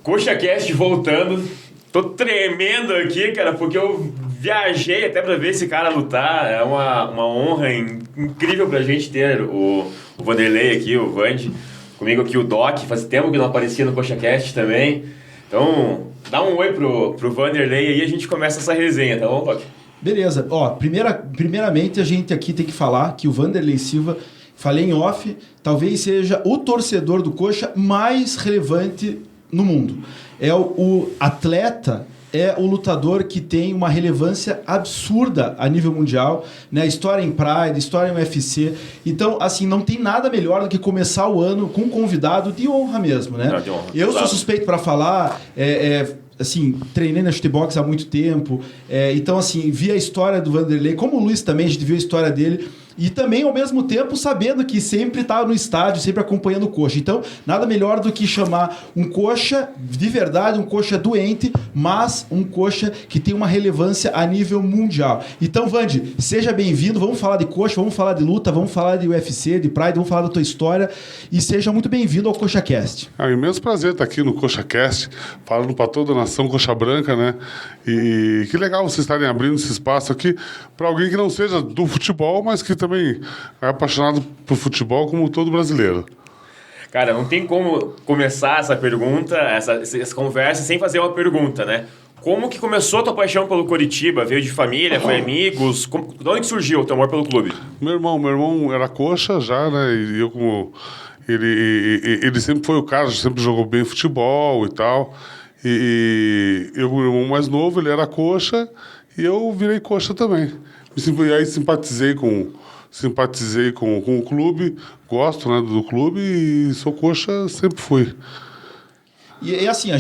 CoxaCast voltando. Tô tremendo aqui, cara, porque eu viajei até pra ver esse cara lutar. É uma honra incrível pra gente ter o Vanderlei aqui, o Vande. Comigo aqui o Doc, faz tempo que não aparecia no CoxaCast também. Então, dá um oi pro Vanderlei aí e a gente começa essa resenha, tá bom, Doc? Beleza. Ó, primeiramente a gente aqui tem que falar que o Vanderlei Silva, falei em off, talvez seja o torcedor do Coxa mais relevante no mundo. É o atleta, é o lutador que tem uma relevância absurda a nível mundial, né? História em Pride, história em UFC. Então, assim, não tem nada melhor do que começar o ano com um convidado de honra mesmo, né? De honra. Eu sou suspeito para falar, assim, treinei na chutebox há muito tempo, então, assim, vi a história do Vanderlei, como o Luiz também, a gente viu a história dele, e também, ao mesmo tempo, sabendo que sempre estava no estádio, sempre acompanhando o Coxa. Então, nada melhor do que chamar um Coxa de verdade, um Coxa doente, mas um Coxa que tem uma relevância a nível mundial. Então, Vande, seja bem-vindo, vamos falar de Coxa, vamos falar de luta, vamos falar de UFC, de Pride, vamos falar da tua história, e seja muito bem-vindo ao CoxaCast. É um imenso prazer estar aqui no CoxaCast, falando para toda a nação coxa branca, né? E que legal vocês estarem abrindo esse espaço aqui para alguém que não seja do futebol, mas que também é apaixonado por futebol como todo brasileiro. Cara, não tem como começar essa pergunta, essa conversa sem fazer uma pergunta, né? Como que começou a tua paixão pelo Coritiba? Veio de família, foi amigos? De onde surgiu o teu amor pelo clube? Meu irmão era coxa já, né? E eu como... Ele sempre foi o cara, sempre jogou bem futebol e tal. E eu, o irmão mais novo, ele era coxa e eu virei coxa também. E aí simpatizei com o clube, gosto, né, do clube e sou coxa, sempre fui. E assim,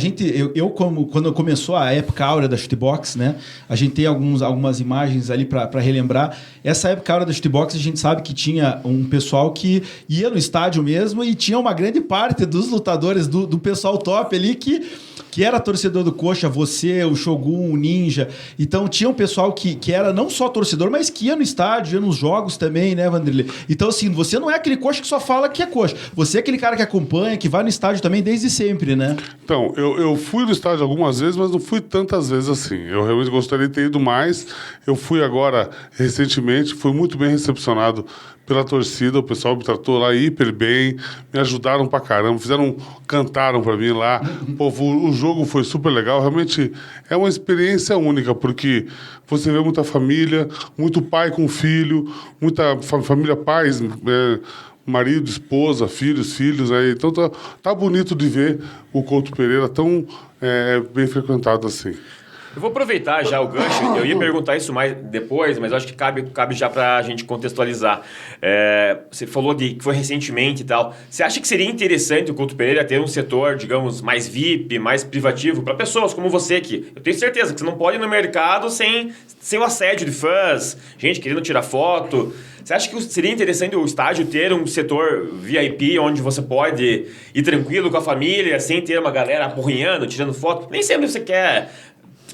quando começou a época áurea da chutebox, né? A gente tem algumas imagens ali para relembrar. Essa época áurea da chutebox, a gente sabe que tinha um pessoal que ia no estádio mesmo e tinha uma grande parte dos lutadores do pessoal top ali que era torcedor do Coxa, você, o Shogun, o Ninja. Então tinha um pessoal que era não só torcedor, mas que ia no estádio, ia nos jogos também, né, Vanderlei? Então, assim, você não é aquele coxa que só fala que é coxa. Você é aquele cara que acompanha, que vai no estádio também desde sempre, né? Então, eu fui no estádio algumas vezes, mas não fui tantas vezes assim. Eu realmente gostaria de ter ido mais. Eu fui agora, recentemente, fui muito bem recepcionado pela torcida, o pessoal me tratou lá hiper bem, me ajudaram pra caramba, cantaram pra mim lá. Pô, o jogo foi super legal, realmente é uma experiência única, porque você vê muita família, muito pai com filho, muita família, pais, marido, esposa, filhos, aí. Então tá bonito de ver o Couto Pereira tão bem frequentado assim. Eu vou aproveitar já o gancho, eu ia perguntar isso mais depois, mas eu acho que cabe já pra gente contextualizar. Você falou que foi recentemente e tal. Você acha que seria interessante o Couto Pereira ter um setor, digamos, mais VIP, mais privativo, para pessoas como você aqui? Eu tenho certeza que você não pode ir no mercado sem o assédio de fãs, gente querendo tirar foto. Você acha que seria interessante o estádio ter um setor VIP onde você pode ir tranquilo com a família, sem ter uma galera apurrinhando, tirando foto? Nem sempre você quer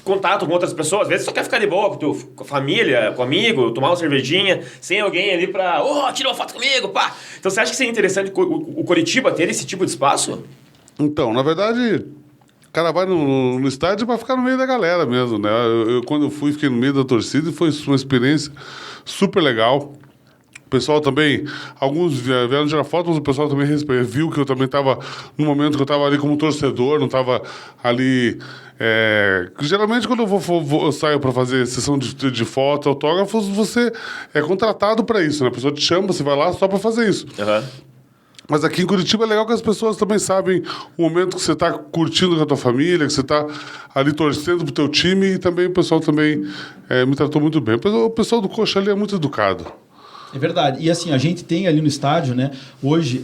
contato com outras pessoas, às vezes só quer ficar de boa com a família, com o amigo, tomar uma cervejinha, sem alguém ali pra, tira uma foto comigo, pá. Então você acha que seria interessante o Coritiba ter esse tipo de espaço? Então, na verdade, o cara vai no estádio pra ficar no meio da galera mesmo, né? Quando eu fui, fiquei no meio da torcida e foi uma experiência super legal. O pessoal também, alguns vieram tirar foto, mas o pessoal também viu que eu também estava, no momento que eu estava ali como torcedor, não estava ali... geralmente, quando eu saio para fazer sessão de foto, autógrafos, você é contratado para isso, né? A pessoa te chama, você vai lá só para fazer isso. Uhum. Mas aqui em Curitiba é legal que as pessoas também sabem o momento que você está curtindo com a tua família, que você está ali torcendo pro teu time, e também o pessoal também me tratou muito bem. O pessoal do Coxa ali é muito educado. É verdade. E assim, a gente tem ali no estádio, né, hoje,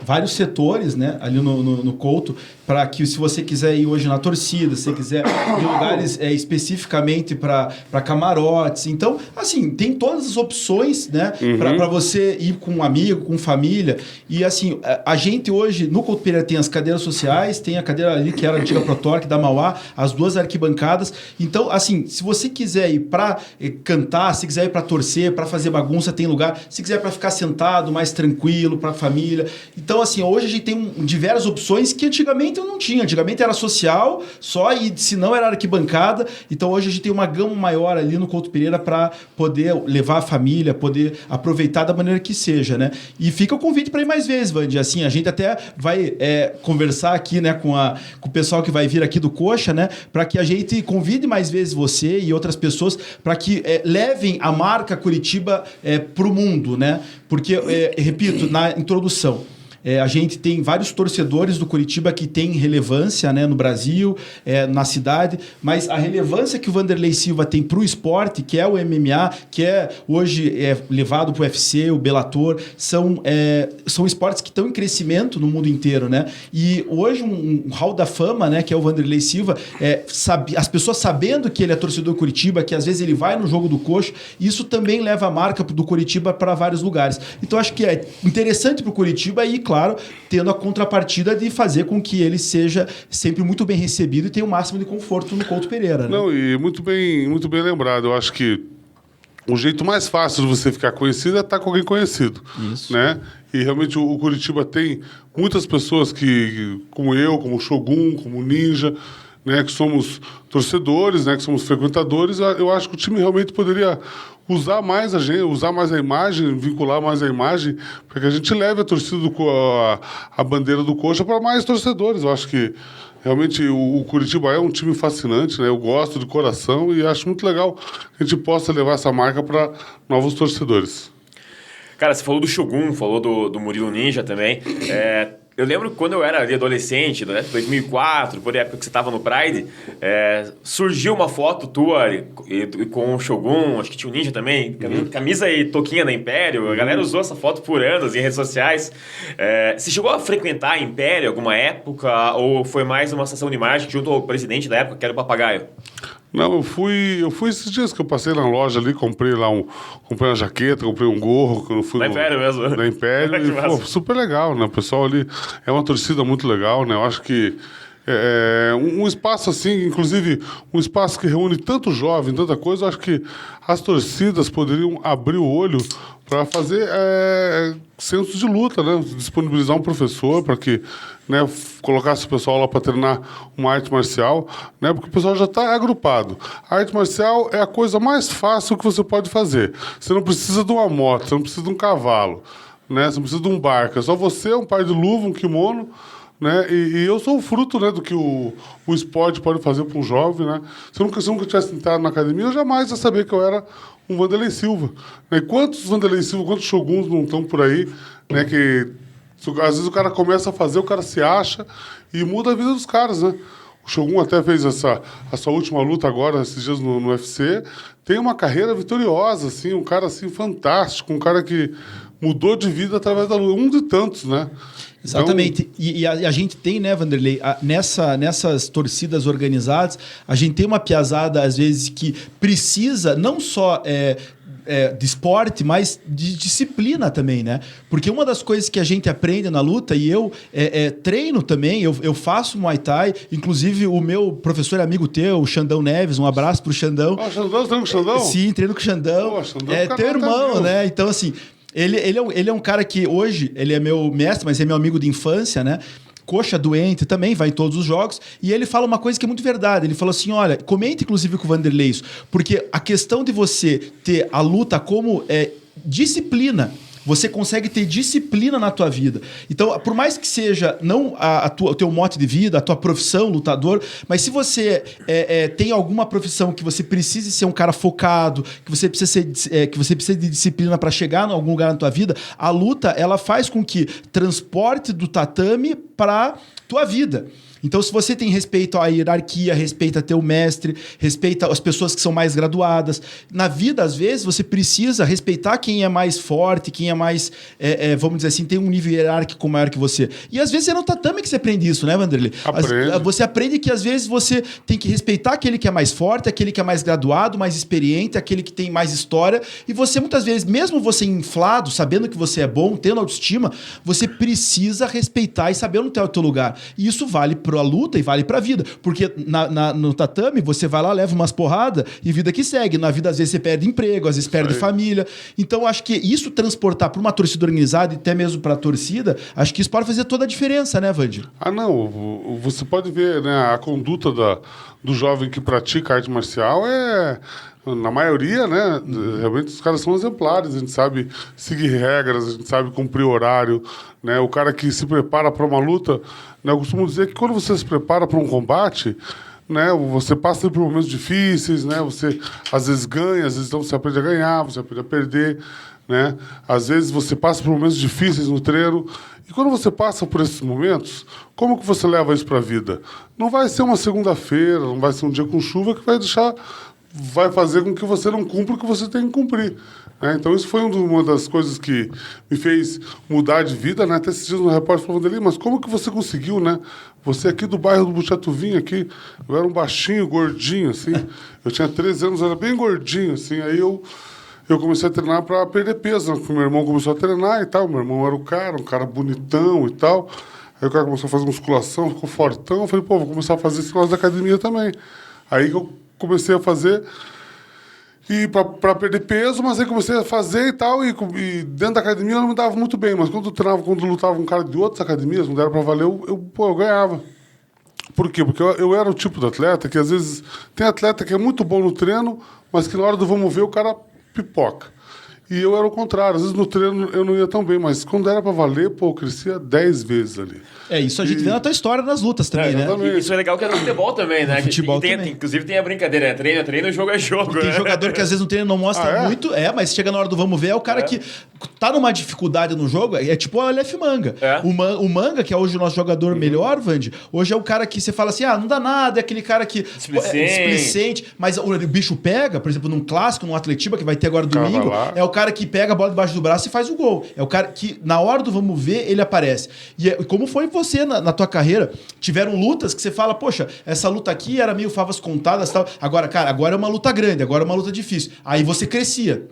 vários setores, né, ali no Couto, para que se você quiser ir hoje na torcida, se você quiser ir em lugares especificamente para camarotes. Então, assim, tem todas as opções, né, para você ir com um amigo, com família. E assim, a gente hoje, no Couto Pereira, tem as cadeiras sociais, tem a cadeira ali que era a antiga Protorque da Mauá, as duas arquibancadas. Então, assim, se você quiser ir para cantar, se quiser ir para torcer, para fazer bagunça, tem lugar lugar, se quiser para ficar sentado, mais tranquilo, para a família. Então, assim, hoje a gente tem diversas opções que antigamente eu não tinha. Antigamente era social só e se não era arquibancada. Então, hoje a gente tem uma gama maior ali no Couto Pereira para poder levar a família, poder aproveitar da maneira que seja, né? E fica o convite para ir mais vezes, Vandi. Assim, a gente até vai conversar aqui, né, com o pessoal que vai vir aqui do Coxa, né, para que a gente convide mais vezes você e outras pessoas para que levem a marca Curitiba para o mundo, né? Porque, repito, na introdução, a gente tem vários torcedores do Curitiba que têm relevância, né, no Brasil, na cidade, mas a relevância que o Vanderlei Silva tem para o esporte, que é o MMA, que hoje levado para o UFC, o Bellator, são esportes que estão em crescimento no mundo inteiro, né? E hoje um hall da fama, né, que é o Vanderlei Silva, as pessoas sabendo que ele é torcedor do Curitiba, que às vezes ele vai no jogo do Coxa, isso também leva a marca do Curitiba para vários lugares. Então acho que é interessante para o Curitiba e, claro, tendo a contrapartida de fazer com que ele seja sempre muito bem recebido e tenha o máximo de conforto no Couto Pereira, né? Não, e muito bem lembrado. Eu acho que o jeito mais fácil de você ficar conhecido é estar com alguém conhecido. Isso. Né? E realmente o Curitiba tem muitas pessoas como eu, como o Shogun, como o Ninja, né, que somos torcedores, né, que somos frequentadores. Eu acho que o time realmente poderia usar mais a imagem, vincular mais a imagem, para que a gente leve a torcida a bandeira do Coxa para mais torcedores. Eu acho que realmente o Curitiba é um time fascinante, né? Eu gosto de coração e acho muito legal que a gente possa levar essa marca para novos torcedores. Cara, você falou do Shogun, falou do Murilo Ninja também. Eu lembro que quando eu era ali adolescente, né, 2004, por época que você estava no Pride, surgiu uma foto tua com o Shogun, acho que tinha o Ninja também, camisa e toquinha da Império. A galera usou essa foto por anos em redes sociais. Você chegou a frequentar a Império alguma época ou foi mais uma estação de marketing junto ao presidente da época, que era o Papagaio? Não, eu fui esses dias que eu passei na loja ali, comprei uma jaqueta, comprei um gorro, que eu fui da Império mesmo. Da Império, e, super legal, né? O pessoal ali é uma torcida muito legal, né? Eu acho que um espaço assim, inclusive um espaço que reúne tanto jovem, tanta coisa, eu acho que as torcidas poderiam abrir o olho para fazer senso de luta, né? Disponibilizar um professor para que, né, colocasse o pessoal lá para treinar uma arte marcial, né? Porque o pessoal já está agrupado. A arte marcial é a coisa mais fácil que você pode fazer. Você não precisa de uma moto, você não precisa de um cavalo, né? Você não precisa de um barco. É só você, um par de luva, um kimono, né? E eu sou o fruto, né, do que o esporte pode fazer para um jovem, né? Se eu nunca tivesse entrado na academia, eu jamais ia saber que eu era um Vanderlei Silva. Né? Quantos Vanderlei Silva, quantos Shoguns não estão por aí, né? Que às vezes o cara começa a fazer, o cara se acha e muda a vida dos caras, né? O Shogun até fez a sua última luta agora, esses dias no UFC. Tem uma carreira vitoriosa, assim, um cara assim fantástico, um cara que mudou de vida através da luta. Um de tantos, né? Exatamente. Então, e a gente tem, né, Vanderlei, nessas torcidas organizadas, a gente tem uma piazada, às vezes, que precisa não só de esporte, mas de disciplina também, né? Porque uma das coisas que a gente aprende na luta, e eu treino também, eu faço Muay Thai, inclusive o meu professor amigo teu, o Xandão Neves, um abraço pro Xandão. Xandão, você treina com o Xandão? Sim, treino com o Xandão. Xandão é teu irmão, né? Então, assim, ele é um cara que hoje, ele é meu mestre, mas é meu amigo de infância, né? Coxa doente também, vai em todos os jogos, e ele fala uma coisa que é muito verdade. Ele falou assim, olha, comente inclusive com o Vanderlei isso, porque a questão de você ter a luta como disciplina, você consegue ter disciplina na tua vida. Então, por mais que seja não o teu mote de vida, a tua profissão, lutador, mas se você tem alguma profissão que você precise ser um cara focado, que você precisa de disciplina para chegar em algum lugar na tua vida, a luta, ela faz com que transporte do tatame para tua vida. Então, se você tem respeito à hierarquia, respeita teu mestre, respeita as pessoas que são mais graduadas. Na vida, às vezes, você precisa respeitar quem é mais forte, quem é mais, vamos dizer assim, tem um nível hierárquico maior que você. E às vezes é no tatame que você aprende isso, né, Vanderlei? Você aprende que às vezes você tem que respeitar aquele que é mais forte, aquele que é mais graduado, mais experiente, aquele que tem mais história. E você, muitas vezes, mesmo você inflado, sabendo que você é bom, tendo autoestima, você precisa respeitar e saber onde está o teu lugar. E isso vale pra luta e vale pra vida. Porque no tatame, você vai lá, leva umas porradas e vida que segue. Na vida, às vezes, você perde emprego, às vezes perde família. Então, acho que isso transportar pra uma torcida organizada e até mesmo pra torcida, acho que isso pode fazer toda a diferença, né, Vandir? Não. Você pode ver, né, a conduta do jovem que pratica arte marcial na maioria, né, realmente os caras são exemplares, a gente sabe seguir regras, a gente sabe cumprir horário, né, o cara que se prepara para uma luta, né, eu costumo dizer que quando você se prepara para um combate, né, você passa por momentos difíceis, né, você às vezes ganha, às vezes então você aprende a ganhar, você aprende a perder, né, às vezes você passa por momentos difíceis no treino, e quando você passa por esses momentos, como que você leva isso para a vida? Não vai ser uma segunda-feira, não vai ser um dia com chuva que vai fazer com que você não cumpra o que você tem que cumprir. Né? Então, isso foi uma das coisas que me fez mudar de vida. Né? Até esses dias no repórter falando ali, mas como que você conseguiu, né? Você aqui do bairro do Buchatuvinho, aqui, eu era um baixinho, gordinho, assim. Eu tinha 13 anos, eu era bem gordinho, assim. Aí eu comecei a treinar para perder peso, né? Porque meu irmão começou a treinar e tal. Meu irmão era um cara bonitão e tal. Aí o cara começou a fazer musculação, ficou fortão. Eu falei, pô, vou começar a fazer esse negócio da academia também. Aí que eu comecei a fazer e para perder peso, mas aí comecei a fazer e tal, e dentro da academia eu não me dava muito bem, mas quando eu lutava com um cara de outras academias, não era para valer, eu ganhava. Por quê? Porque eu era o tipo de atleta que às vezes tem atleta que é muito bom no treino, mas que na hora do vamos ver o cara pipoca. E eu era o contrário, às vezes no treino eu não ia tão bem, mas quando era pra valer, pô, eu crescia 10 vezes ali. Isso a gente vê na tua história nas lutas também, né? Isso é legal que é no futebol também, né? Futebol também. Inclusive tem a brincadeira, né? Treino é treino, jogo é jogo. Tem né? jogador que às vezes no treino não mostra muito, mas chega na hora do vamos ver, é o cara que tá numa dificuldade no jogo, é tipo o Aleph Manga. O Manga, que é hoje o nosso jogador melhor, Vandi, hoje é o cara que você fala assim, não dá nada, é aquele cara que displicente, mas o bicho pega, por exemplo, num clássico, num Atletiba, que vai ter agora domingo, é o cara que pega a bola debaixo do braço e faz o gol. É o cara que, na hora do vamos ver, ele aparece. E como foi você na tua carreira? Tiveram lutas que você fala, poxa, essa luta aqui era meio favas contadas e tal. Agora, cara, agora é uma luta grande, agora é uma luta difícil. Aí você crescia.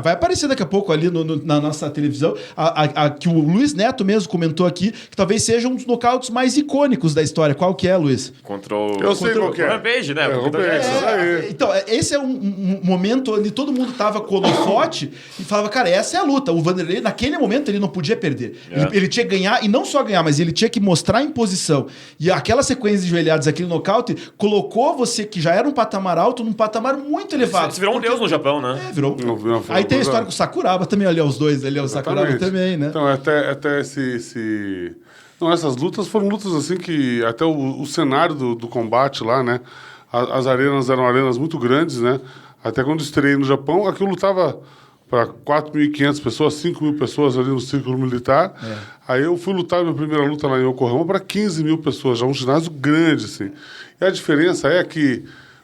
Vai aparecer daqui a pouco ali na nossa televisão, que o Luiz Neto mesmo comentou aqui, que talvez seja um dos nocautes mais icônicos da história. Qual que é, Luiz? Contra o... Eu sei qual que é. Rampage, né? Então, esse é um momento onde todo mundo tava com o holofote e falava, cara, essa é a luta. O Vanderlei, naquele momento, ele não podia perder. Ele tinha que ganhar, e não só ganhar, mas ele tinha que mostrar em posição. E aquela sequência de joelhadas, aquele nocaute, colocou você, que já era um patamar alto, num patamar muito elevado. Você virou um deus no Japão, né? Virou. Aí tem a história com o Sakuraba também, olha os dois ali, o Sakuraba também, né? Então, até esse... Não, essas lutas foram lutas assim que até o cenário do combate lá, né? As arenas eram arenas muito grandes, né? Até quando estreiei no Japão, aqui eu lutava para 4.500 pessoas, 5.000 pessoas ali no círculo militar. Aí eu fui lutar minha primeira luta lá em Yokohama para 15.000 pessoas, já um ginásio grande, assim. E a diferença é que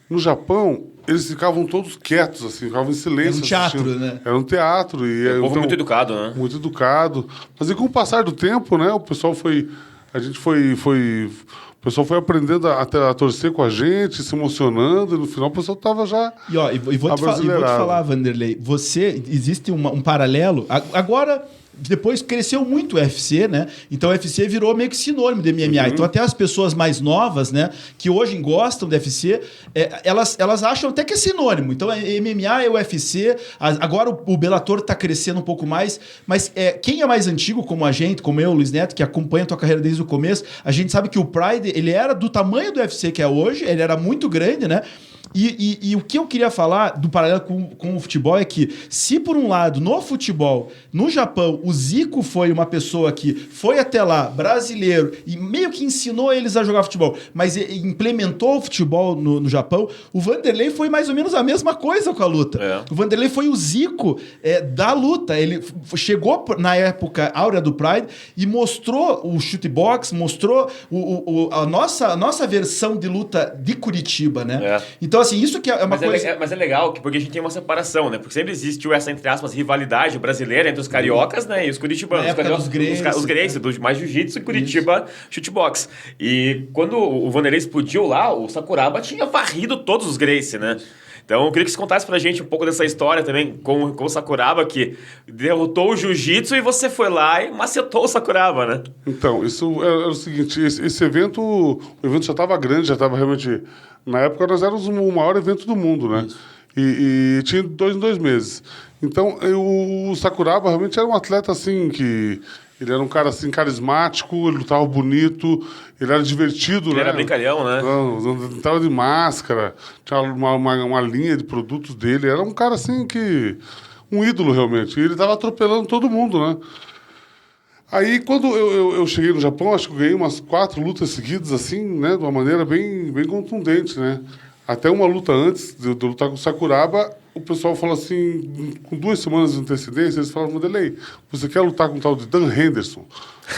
no Japão eles ficavam todos quietos, assim, ficavam em silêncio. Era um teatro, assistindo. né? Era um teatro. E, o povo muito educado, né? Muito educado. Mas e com o passar do tempo, né, o pessoal foi... O pessoal foi aprendendo a torcer com a gente, se emocionando, e no final o pessoal estava já. E vou te falar, Vanderlei, existe um paralelo. Agora, depois cresceu muito o UFC, né? Então o UFC virou meio que sinônimo de MMA. Então até as pessoas mais novas, né, que hoje gostam do UFC, elas acham até que é sinônimo. Então MMA é o UFC, agora o Bellator está crescendo um pouco mais, mas quem é mais antigo, como a gente, como eu, Luiz Neto, que acompanha a tua carreira desde o começo, a gente sabe que o Pride, ele era do tamanho do UFC que é hoje, ele era muito grande, né? E o que eu queria falar do paralelo com o futebol é que, se por um lado, no futebol, no Japão, o Zico foi uma pessoa que foi até lá, brasileiro, e meio que ensinou eles a jogar futebol, mas implementou o futebol no Japão, o Vanderlei foi mais ou menos a mesma coisa com a luta. O Vanderlei foi o Zico da luta. Ele chegou na época áurea do Pride e mostrou o shootbox, mostrou a nossa versão de luta de Curitiba, né? Então, assim, isso que é uma coisa... Mas é legal, porque a gente tem uma separação, né? Porque sempre existiu essa, entre aspas, rivalidade brasileira entre os cariocas, né? E os curitibanos. Os Gracie, mais jiu-jitsu e Curitiba, shootbox. E quando o Vanderlei explodiu lá, o Sakuraba tinha varrido todos os Gracie, né? Então, eu queria que você contasse pra gente um pouco dessa história também com o Sakuraba, que derrotou o jiu-jitsu e você foi lá e macetou o Sakuraba, né? Então, isso era o seguinte, esse evento, o evento já estava grande, já estava realmente... Na época, nós éramos o maior evento do mundo, né? E tinha 2 em 2 meses. Então, o Sakuraba realmente era um atleta, assim, que... Ele era um cara, assim, carismático, ele lutava bonito, ele era divertido, Ele né? era brincalhão, né? Não tava de máscara, tinha uma linha de produtos dele. Era um cara, assim, que... Um ídolo, realmente. E ele tava atropelando todo mundo, né? Aí, quando eu cheguei no Japão, acho que eu ganhei umas 4 lutas seguidas, assim, né? De uma maneira bem contundente, né? Até uma luta antes de eu lutar com o Sakuraba, o pessoal falou assim, com 2 semanas de antecedência, eles falaram, Vanderlei, você quer lutar com o tal de Dan Henderson?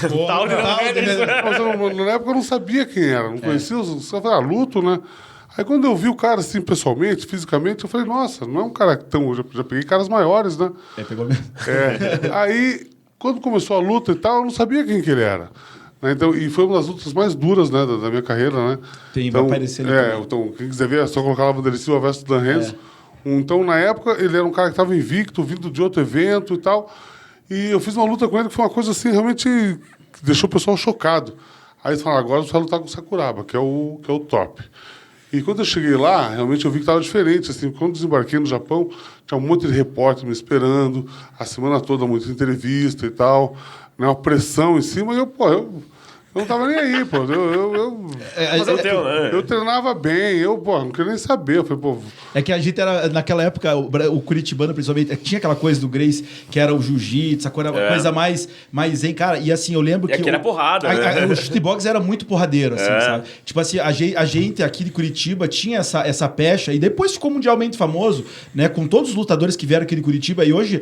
Tal de Dan Henderson. Mas, na época eu não sabia quem era, não conhecia, eu falei, luto, né? Aí quando eu vi o cara assim, pessoalmente, fisicamente, eu falei, nossa, não é um cara tão... Eu já peguei caras maiores, né? Pegou mesmo. Aí, quando começou a luta e tal, eu não sabia quem que ele era. Né? Então, e foi uma das lutas mais duras, né, da minha carreira, né? Vai então, aparecer ali. Então, quem quiser ver, é só colocar lá Vanderlei Silva versus Dan Henderson. Então, na época, ele era um cara que estava invicto, vindo de outro evento e tal. E eu fiz uma luta com ele que foi uma coisa assim, realmente, que deixou o pessoal chocado. Aí eles falaram, agora você vai lutar com o Sakuraba, que é o top. E quando eu cheguei lá, realmente eu vi que estava diferente. Assim, quando desembarquei no Japão, tinha um monte de repórter me esperando, a semana toda, muita entrevista e tal, né, uma pressão em cima, e eu não tava nem aí, pô. Eu treinava bem, não queria nem saber. Eu falei, pô... É que a gente era, naquela época, o curitibano, principalmente, tinha aquela coisa do Grace, que era o jiu-jitsu, a coisa mais zen, cara. E assim, eu lembro que... aqui era porrada, né? O shootbox era muito porradeiro, assim, sabe? Tipo assim, a gente aqui de Curitiba tinha essa pecha, e depois ficou mundialmente famoso, né? Com todos os lutadores que vieram aqui de Curitiba, e hoje,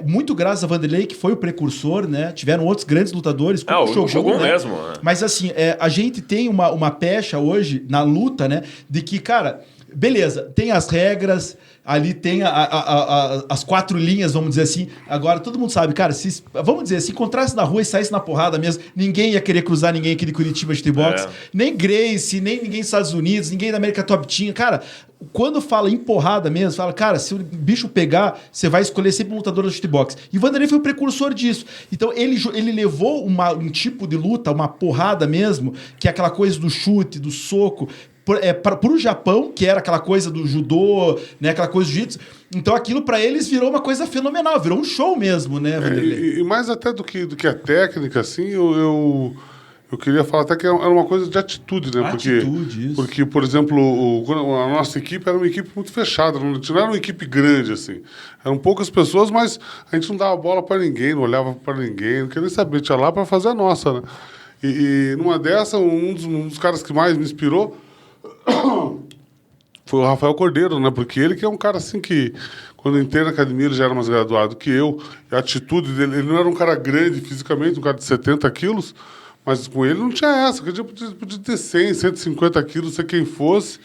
muito graças a Vanderlei, que foi o precursor, né? Tiveram outros grandes lutadores, como o Shogun né? mesmo. Mas assim, a gente tem uma pecha hoje na luta, né? De que, cara, beleza, tem as regras, ali tem as 4 linhas, vamos dizer assim. Agora, todo mundo sabe, cara, vamos dizer, se encontrasse na rua e saísse na porrada mesmo, ninguém ia querer cruzar ninguém aqui de Curitiba de boxe. Nem Grace, nem ninguém dos Estados Unidos, ninguém da América Top Team. Cara, quando fala em porrada mesmo, fala, cara, se o bicho pegar, você vai escolher sempre um lutador do shootbox. E o Vanderlei foi o precursor disso. Então, ele levou um tipo de luta, uma porrada mesmo, que é aquela coisa do chute, do soco, para o Japão, que era aquela coisa do judô, né, aquela coisa do jiu-jitsu. Então aquilo para eles virou uma coisa fenomenal, virou um show mesmo, né, Vanderlei? E mais até do que a técnica, assim, eu queria falar até que era uma coisa de atitude, né? Atitude, isso. Porque, por exemplo, a nossa equipe era uma equipe muito fechada, não era uma equipe grande, assim. Eram poucas pessoas, mas a gente não dava bola para ninguém, não olhava para ninguém, não queria nem saber, tinha lá para fazer a nossa, né? E numa dessa, um dos caras que mais me inspirou foi o Rafael Cordeiro, né? Porque ele que é um cara assim que, quando eu entrei na academia, ele já era mais graduado que eu. E a atitude dele, ele não era um cara grande fisicamente, um cara de 70 quilos, mas com ele não tinha essa. Podia ter 100, 150 quilos, ser quem fosse.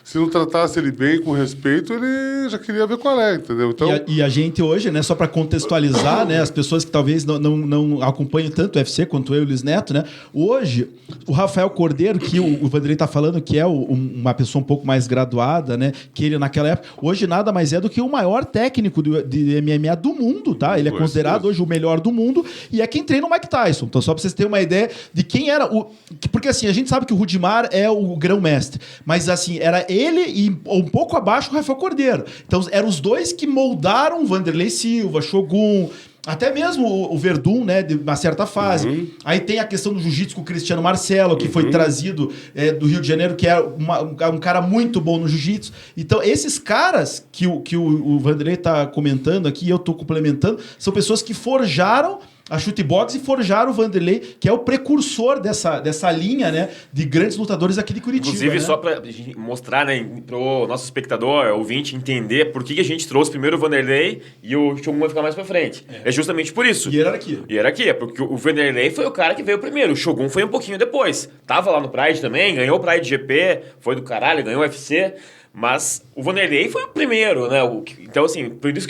Se não tratasse ele bem, com respeito, ele já queria ver qual é, entendeu? Então... E a gente hoje, né, só para contextualizar, né, as pessoas que talvez não acompanham tanto o UFC quanto eu e o Luiz Neto, né, hoje, o Rafael Cordeiro, que o Vanderlei tá falando que é uma pessoa um pouco mais graduada, né, que ele naquela época, hoje nada mais é do que o maior técnico de MMA do mundo, tá? Ele é considerado hoje o melhor do mundo e é quem treina o Mike Tyson. Então, só para vocês terem uma ideia de quem era porque assim, a gente sabe que o Rudimar é o grão-mestre, mas assim, era ele e um pouco abaixo o Rafael Cordeiro. Então, eram os dois que moldaram Vanderlei Silva, Shogun, até mesmo o Verdun, né, de uma certa fase. Aí tem a questão do jiu-jitsu com o Cristiano Marcelo, que foi trazido do Rio de Janeiro, que é um cara muito bom no jiu-jitsu. Então, esses caras que o Vanderlei está comentando aqui, e eu estou complementando, são pessoas que forjaram a Chutebox e forjaram o Vanderlei, que é o precursor dessa linha, né, de grandes lutadores aqui de Curitiba. Inclusive, né? só para mostrar, né, pro nosso espectador, ouvinte, entender por que a gente trouxe primeiro o Vanderlei e o Shogun vai ficar mais pra frente. É justamente por isso. Hierarquia, porque o Vanderlei foi o cara que veio primeiro, o Shogun foi um pouquinho depois. Tava lá no Pride também, ganhou o Pride GP, foi do caralho, ganhou o UFC, mas o Vanderlei foi o primeiro, né? Então, assim, por isso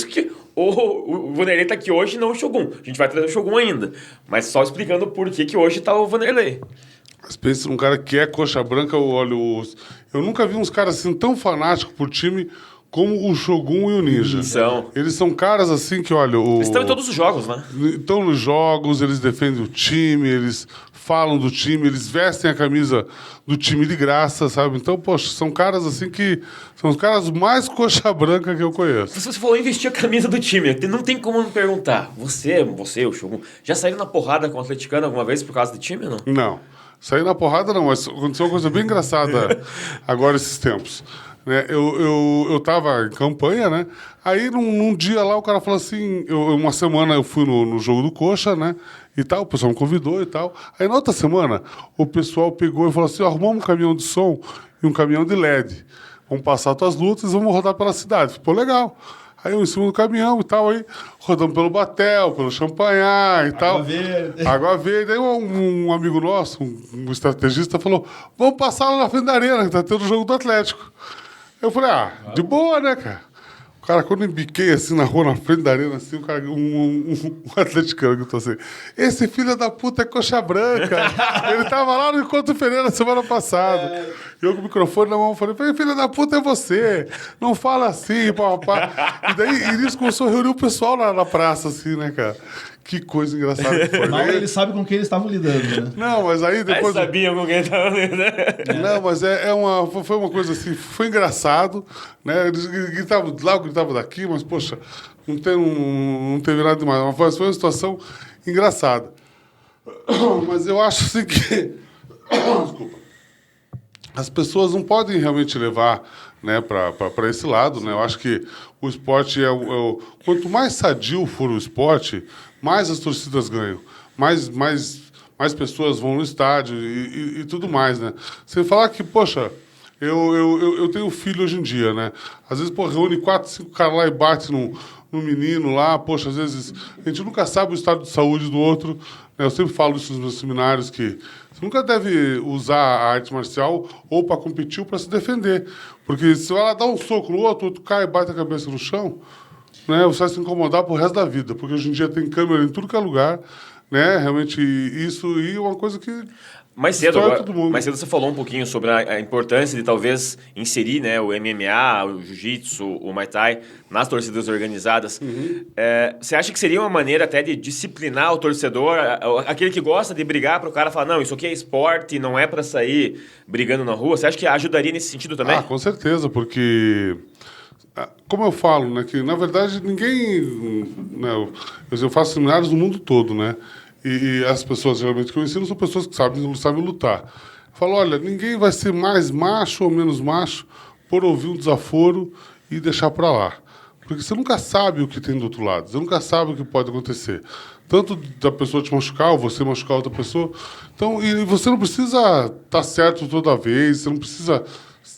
que o Vanderlei tá aqui hoje e não o Shogun. A gente vai trazer o Shogun ainda, mas só explicando por que hoje tá o Vanderlei. Mas pensa num cara que é coxa branca, olha, eu nunca vi uns caras assim tão fanáticos por time como o Shogun e o Ninja. Eles são caras assim que, olha... Eles estão em todos os jogos, né? Estão nos jogos, eles defendem o time, eles falam do time, eles vestem a camisa do time de graça, sabe? Então, poxa, são caras assim que... São os caras mais coxa branca que eu conheço. Se você falou em vestir a camisa do time, não tem como me perguntar. Você, o Shogun, já saíram na porrada com o atleticano alguma vez por causa do time ou não? Não. Sair na porrada não, mas aconteceu uma coisa bem engraçada agora esses tempos. Né? Eu tava em campanha, né? Aí num dia lá o cara falou assim, uma semana eu fui no jogo do Coxa, né? E tal, o pessoal me convidou e tal. Aí na outra semana o pessoal pegou e falou assim, arrumamos um caminhão de som e um caminhão de LED. Vamos passar tuas lutas e vamos rodar pela cidade. Ficou legal. Aí eu em cima do caminhão e tal, aí rodando pelo Batel, pelo Champanhar e tal. Água Verde. Aí um amigo nosso, um estrategista, falou, vamos passar lá na frente da arena, que tá tendo o jogo do Atlético. Eu falei, de boa, né, cara? O cara, quando eu embiquei assim na rua, na frente da arena, assim, um atleticano gritou assim, esse filho da puta é coxa branca. Ele tava lá no Encontro Pereira semana passada. Eu com o microfone na mão falei, filho da puta é você. Não fala assim, papá. E daí, nisso começou a reunir o pessoal na praça, assim, né, cara? Que coisa engraçada que foi. Mal ele sabe com quem eles estavam lidando, né? Não, mas aí depois... Eles sabiam com quem estavam lidando. Não, mas foi uma coisa assim, foi engraçado, né? Eles gritavam de lá, gritavam daqui, mas, poxa, não teve nada demais. Mas foi uma situação engraçada. Mas eu acho assim que... Desculpa. As pessoas não podem realmente levar, né, para esse lado, né? Eu acho que o esporte quanto mais sadio for o esporte, mais as torcidas ganham, mais pessoas vão no estádio e tudo mais, né? Você falar que, poxa, eu tenho filho hoje em dia, né? Às vezes, pô, reúne 4, 5 caras lá e bate no menino lá, poxa, às vezes a gente nunca sabe o estado de saúde do outro, né? Eu sempre falo isso nos meus seminários, que você nunca deve usar a arte marcial ou para competir ou para se defender. Porque se ela dá um soco no outro, o outro cai e bate a cabeça no chão, né? Você vai se incomodar pro resto da vida. Porque hoje em dia tem câmera em tudo que é lugar, né? Realmente, isso é uma coisa que... Mais cedo você falou um pouquinho sobre a importância de talvez inserir, né, o MMA, o Jiu-Jitsu, o Muay Thai nas torcidas organizadas. Você acha que seria uma maneira até de disciplinar o torcedor, aquele que gosta de brigar, para o cara falar, não, isso aqui é esporte, não é para sair brigando na rua? Você acha que ajudaria nesse sentido também? Ah, com certeza, porque... Como eu falo, né, que na verdade ninguém... Né, eu faço seminários no mundo todo, né? E as pessoas geralmente que eu ensino são pessoas que sabem lutar. Eu falo, olha, ninguém vai ser mais macho ou menos macho por ouvir um desaforo e deixar para lá. Porque você nunca sabe o que tem do outro lado, você nunca sabe o que pode acontecer. Tanto da pessoa te machucar ou você machucar outra pessoa. Então, e você não precisa estar certo toda vez, você não precisa,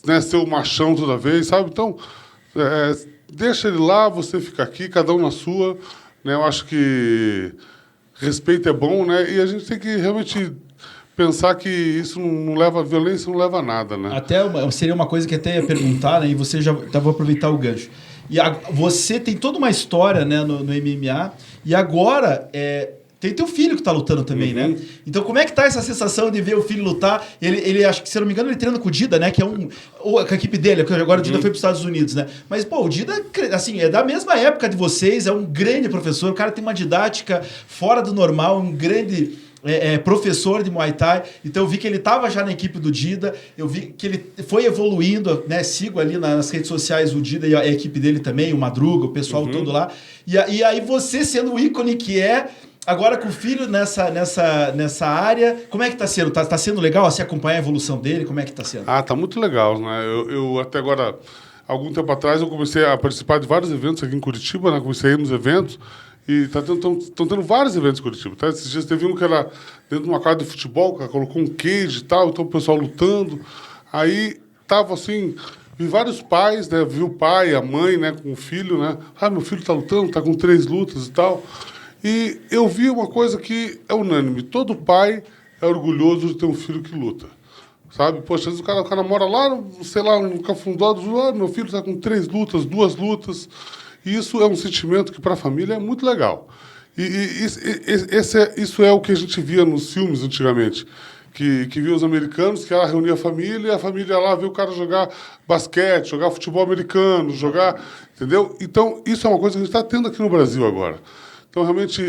né, ser o machão toda vez, sabe? Então, deixa ele lá, você fica aqui, cada um na sua. Né? Eu acho que... Respeito é bom, né? E a gente tem que realmente pensar que isso não leva a violência, não leva a nada, né? Seria uma coisa que até ia perguntar, né? E você já vou aproveitar o gancho. Você tem toda uma história, né, no MMA, e agora tem teu filho que tá lutando também, né? Então, como é que tá essa sensação de ver o filho lutar? Ele acho que, se eu não me engano, ele treina com o Dida, né? Que é com a equipe dele, porque agora o Dida foi para os Estados Unidos, né? Mas, pô, o Dida, assim, é da mesma época de vocês, é um grande professor, o cara tem uma didática fora do normal, um grande... professor de Muay Thai, então eu vi que ele estava já na equipe do Dida, eu vi que ele foi evoluindo, né? Sigo ali nas redes sociais o Dida e a equipe dele também, o Madruga, o pessoal todo lá, e aí você sendo o ícone que agora com o filho nessa área, como é que tá sendo? Tá sendo legal assim, acompanhar a evolução dele? Como é que tá sendo? Tá muito legal, né? Eu até agora, algum tempo atrás, eu comecei a participar de vários eventos aqui em Curitiba, né? Comecei a ir nos eventos e estão tendo vários eventos em Curitiba. Tá? Esses dias teve um que era dentro de uma quadra de futebol, que colocou um cage e tal, então o pessoal lutando. Aí tava assim... Vi vários pais, né? Vi o pai, a mãe, né? Com o filho, né? Meu filho tá lutando, tá com 3 lutas e tal... E eu vi uma coisa que é unânime. Todo pai é orgulhoso de ter um filho que luta. Sabe? Poxa, às vezes o cara mora lá, sei lá, no Cafundó, meu filho está com 3 lutas, 2 lutas. E isso é um sentimento que para a família é muito legal. Isso é o que a gente via nos filmes antigamente. que via os americanos, que ela reunia a família, e a família ia lá ver o cara jogar basquete, jogar futebol americano, jogar... Entendeu? Então, isso é uma coisa que a gente está tendo aqui no Brasil agora. Então, realmente,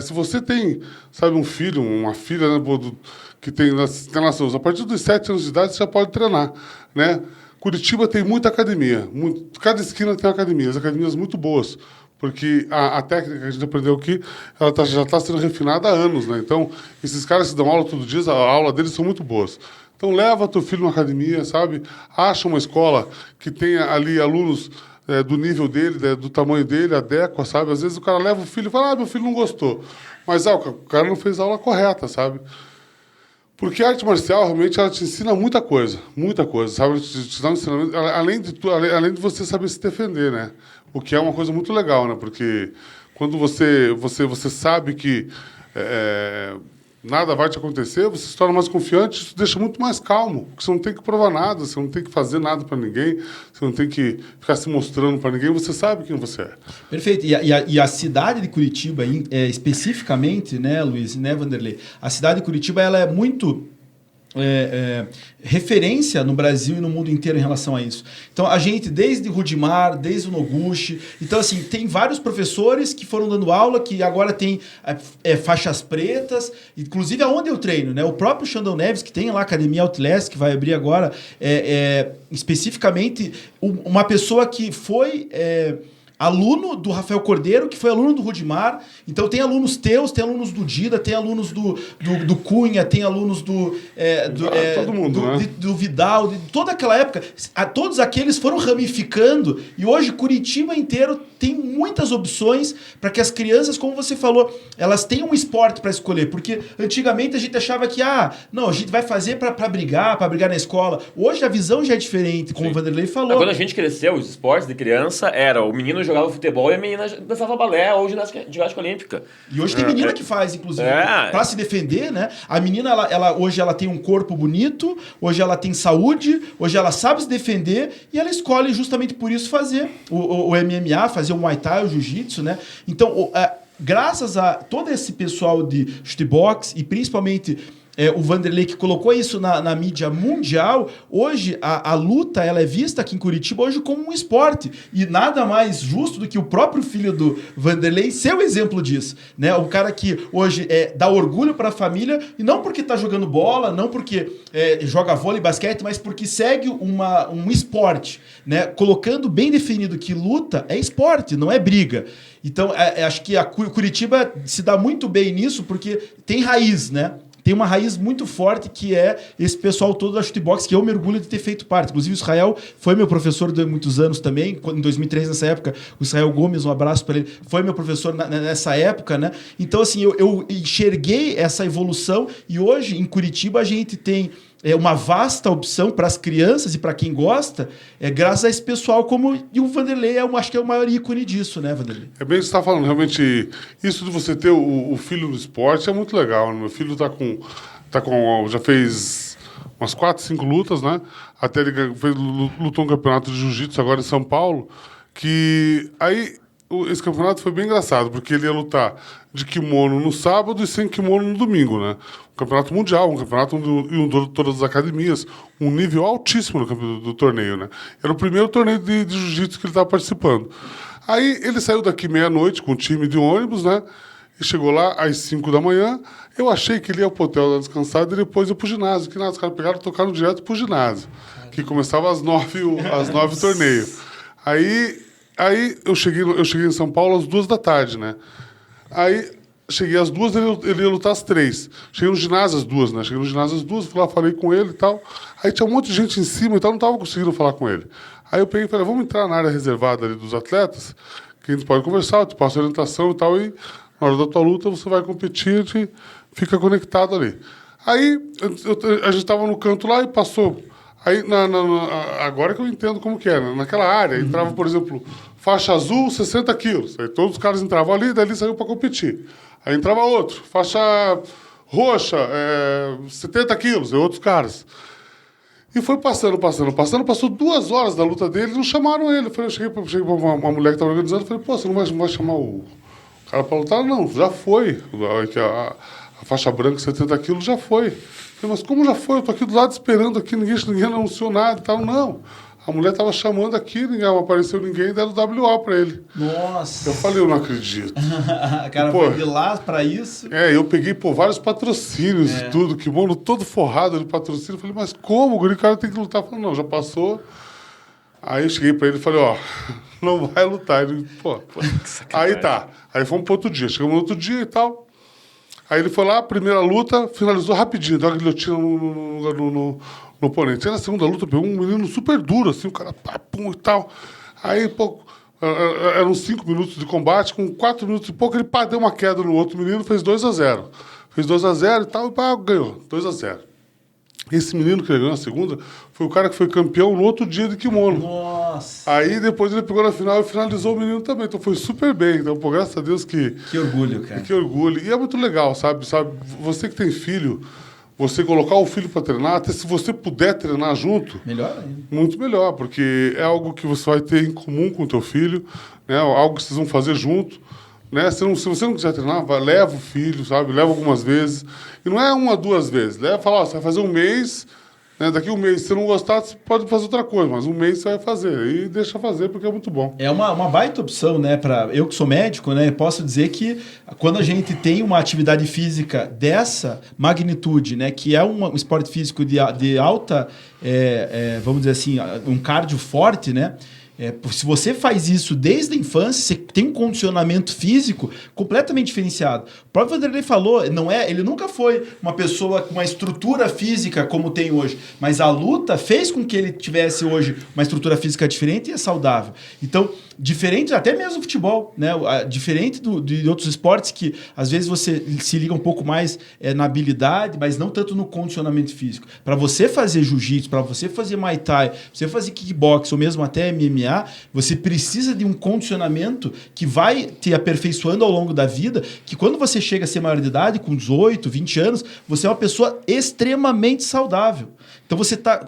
se você tem, sabe, um filho, uma filha, né, que tem nações, a partir dos 7 anos de idade, você já pode treinar, né? Curitiba tem muita academia. Cada esquina tem academias, academias muito boas. Porque a técnica que a gente aprendeu aqui, ela já está sendo refinada há anos, né? Então, esses caras que dão aula todo dia, a aula deles são muito boas. Então, leva teu filho na academia, sabe? Acha uma escola que tenha ali alunos do nível dele, do tamanho dele, adequa, sabe? Às vezes o cara leva o filho e fala, meu filho não gostou. Mas o cara não fez a aula correta, sabe? Porque a arte marcial, realmente, ela te ensina muita coisa, sabe? Te dá um ensinamento, além de você saber se defender, né? O que é uma coisa muito legal, né? Porque quando você sabe que nada vai te acontecer, você se torna mais confiante, isso deixa muito mais calmo, porque você não tem que provar nada, você não tem que fazer nada para ninguém, você não tem que ficar se mostrando para ninguém, você sabe quem você é. Perfeito. E a cidade de Curitiba, especificamente, né, Luiz, né, Vanderlei? A cidade de Curitiba, ela é muito... referência no Brasil e no mundo inteiro em relação a isso. Então, a gente, desde Rudimar, desde o Noguchi, então, assim, tem vários professores que foram dando aula, que agora tem faixas pretas, inclusive aonde eu treino, né? O próprio Xandão Neves, que tem lá a Academia Outlast, que vai abrir agora, especificamente uma pessoa que foi... aluno do Rafael Cordeiro, que foi aluno do Rudimar. Então tem alunos teus, tem alunos do Dida, tem alunos do Cunha, tem alunos todo mundo, né? do Vidal, de toda aquela época. Todos aqueles foram ramificando e hoje Curitiba inteiro tem muitas opções para que as crianças, como você falou, elas tenham um esporte para escolher. Porque antigamente a gente achava que não, a gente vai fazer para brigar na escola. Hoje a visão já é diferente, como o Vanderlei falou. Quando a gente cresceu, os esportes de criança era o menino jogava futebol e a menina dançava balé ou ginástica olímpica. E hoje tem menina que faz, inclusive, para se defender, né? A menina, hoje ela tem um corpo bonito, hoje ela tem saúde, hoje ela sabe se defender e ela escolhe justamente por isso fazer o MMA, fazer o Muay Thai, o Jiu-Jitsu, né? Então, graças a todo esse pessoal de chutebox e principalmente... o Vanderlei que colocou isso na mídia mundial, hoje a luta ela é vista aqui em Curitiba hoje como um esporte. E nada mais justo do que o próprio filho do Vanderlei ser o exemplo disso. Né? O cara que hoje dá orgulho para a família, e não porque está jogando bola, não porque joga vôlei, basquete, mas porque segue um esporte. Né? Colocando bem definido que luta é esporte, não é briga. Então, acho que a Curitiba se dá muito bem nisso porque tem raiz, né? Tem uma raiz muito forte que é esse pessoal todo da chutebox, que eu me orgulho de ter feito parte. Inclusive, o Israel foi meu professor durante muitos anos também. Em 2003, nessa época, o Israel Gomes, um abraço para ele, foi meu professor nessa época, né? Então, assim, eu enxerguei essa evolução e hoje, em Curitiba, a gente tem uma vasta opção para as crianças e para quem gosta, graças a esse pessoal, e o Vanderlei acho que é o maior ícone disso, né, Vanderlei? É bem o que você está falando, realmente, isso de você ter o filho no esporte é muito legal, né? Meu filho já fez umas 4, 5 lutas, né? Até ele lutou um campeonato de jiu-jitsu agora em São Paulo, que aí esse campeonato foi bem engraçado, porque ele ia lutar de kimono no sábado e sem kimono no domingo, né? Um campeonato mundial, um campeonato onde todas as academias, um nível altíssimo do torneio, né? Era o primeiro torneio de jiu-jitsu que ele estava participando. Aí ele saiu daqui meia-noite com o time de ônibus, né? E chegou lá às 5 da manhã. Eu achei que ele ia pro hotel dar descansado e depois ia pro ginásio. Que nada, os caras pegaram e tocaram direto pro ginásio. Que começava às 9 o torneio. Aí eu cheguei em São Paulo às 2 da tarde, né? Aí cheguei às 2, ele ia lutar às 3. Cheguei no ginásio às 2, né? Cheguei no ginásio às 2, fui lá, falei com ele e tal. Aí tinha um monte de gente em cima e tal, não estava conseguindo falar com ele. Aí eu peguei e falei, vamos entrar na área reservada ali dos atletas, que a gente pode conversar, eu te passo orientação e tal, e na hora da tua luta você vai competir, a gente fica conectado ali. Aí a gente estava no canto lá e passou. Aí, agora que eu entendo como que é, né? Naquela área, entrava, por exemplo, faixa azul, 60 quilos. Aí todos os caras entravam ali, dali saiu para competir. Aí entrava outro, faixa roxa, 70 quilos, aí outros caras. E foi passando, passou 2 horas da luta dele, não chamaram ele. Eu cheguei para uma mulher que estava organizando, falei, pô, você não vai chamar o cara para lutar? Não, já foi. a faixa branca, 70 quilos, já foi. Eu falei, mas como já foi? Eu tô aqui do lado esperando aqui, ninguém anunciou nada e tal. Não. A mulher tava chamando aqui, não apareceu ninguém, deram WO pra ele. Nossa. Eu falei, eu não acredito. O cara foi de lá pra isso. Eu peguei, vários patrocínios e tudo, kimono todo forrado de patrocínio. Eu falei, mas como? O cara tem que lutar. Eu falei, não, já passou. Aí eu cheguei pra ele e falei, não vai lutar. Ele, Aí tá. Aí fomos pro outro dia. Chegamos no outro dia e tal. Aí ele foi lá, primeira luta, finalizou rapidinho, deu uma guilhotina no oponente. Aí na segunda luta, pegou um menino super duro, assim, o cara pum e tal. Aí, eram 5 minutos de combate, com 4 minutos e pouco, ele deu uma queda no outro menino, fez 2-0. Fez 2-0 e tal, e ganhou, 2-0. Esse menino que ele ganhou na segunda foi o cara que foi campeão no outro dia de kimono. Nossa. Aí depois ele pegou na final e finalizou o menino também. Então foi super bem. Então, graças a Deus que... Que orgulho, cara. Que orgulho. E é muito legal, sabe? Você que tem filho, você colocar o filho para treinar, até se você puder treinar junto... Melhor ainda. Muito melhor, porque é algo que você vai ter em comum com o teu filho, né? Algo que vocês vão fazer junto. Né? Se você não quiser treinar, leva o filho, sabe? Leva algumas vezes. E não é 1 a 2 vezes. Leva e fala, você vai fazer um mês, né? Daqui um mês, se você não gostar, você pode fazer outra coisa, mas um mês você vai fazer. E deixa fazer, porque é muito bom. É uma baita opção, né? Eu que sou médico, né? Posso dizer que quando a gente tem uma atividade física dessa magnitude, né? Que é um esporte físico de alta, vamos dizer assim, um cardio forte, né? Se você faz isso desde a infância, você tem um condicionamento físico completamente diferenciado. O próprio Vanderlei falou, ele nunca foi uma pessoa com uma estrutura física como tem hoje, mas a luta fez com que ele tivesse hoje uma estrutura física diferente e é saudável. Então, diferente até mesmo do futebol, né? Diferente de outros esportes que às vezes você se liga um pouco mais na habilidade, mas não tanto no condicionamento físico. Para você fazer jiu-jitsu, para você fazer muay thai, você fazer kickbox ou mesmo até MMA, você precisa de um condicionamento que vai te aperfeiçoando ao longo da vida, que quando você chega a ser maior de idade, com 18, 20 anos, você é uma pessoa extremamente saudável. Então você está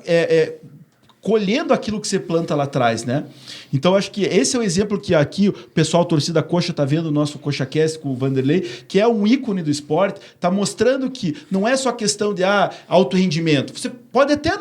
colhendo aquilo que você planta lá atrás, né? Então, acho que esse é o exemplo que aqui o pessoal torcida coxa tá vendo o nosso CoxaCast com o Vanderlei, que é um ícone do esporte, tá mostrando que não é só questão de alto rendimento. Você pode até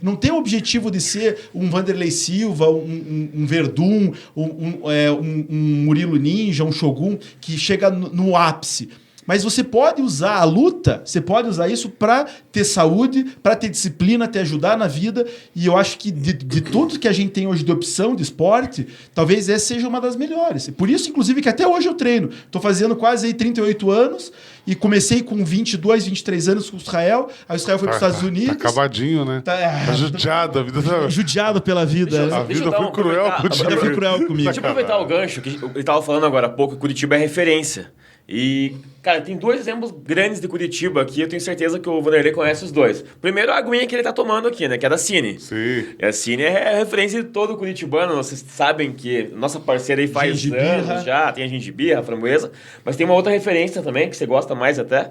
não ter o objetivo de ser um Vanderlei Silva, um Verdun, um Murilo Ninja, um Shogun, que chega no ápice. Mas você pode usar a luta, você pode usar isso para ter saúde, para ter disciplina, te ajudar na vida. E eu acho que de tudo que a gente tem hoje de opção de esporte, talvez essa seja uma das melhores. Por isso, inclusive, que até hoje eu treino. Estou fazendo quase aí 38 anos e comecei com 22, 23 anos com o Israel. Aí o Israel foi para os Estados Unidos. Tá acabadinho, né? Tá judiado. A vida tá... Judiado pela vida. A vida foi cruel contigo. A vida foi cruel comigo. Deixa eu aproveitar o gancho que ele estava falando agora há pouco, Curitiba é referência. E, cara, tem 2 exemplos grandes de Curitiba aqui, eu tenho certeza que o Vanderlei conhece os 2. Primeiro, a aguinha que ele tá tomando aqui, né? Que é da Cine. Sim. E a Cine é referência de todo curitibano. Vocês sabem que nossa parceira aí faz anos já, tem a gengibirra, a framboesa. Mas tem uma outra referência também, que você gosta mais até,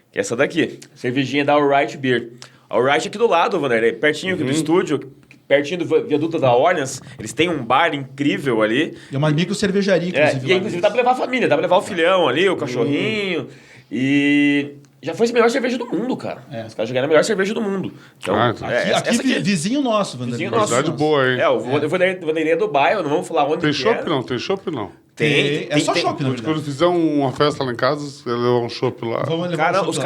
que é essa daqui. Cervejinha da Alright Beer. A Alright aqui do lado, Vanderlei, pertinho aqui do estúdio, pertinho do viaduto da Orleans, eles têm um bar incrível ali. É uma micro cervejaria, inclusive. E inclusive dá pra levar a família, dá pra levar o filhão ali, o cachorrinho. E já foi a melhor cerveja do mundo, cara. Os caras já ganharam a melhor cerveja do mundo. Então, aqui vizinho nosso, Vanderlei. Vizinho nosso. Cidade boa, hein? O Vanderlei é do bairro, não vamos falar onde Tem que chopp não? Tem chopp não? Tem. É só shopping, na verdade. Quando fizer uma festa lá em casa, eu levar um chopp lá. Vamos levar Cara, um os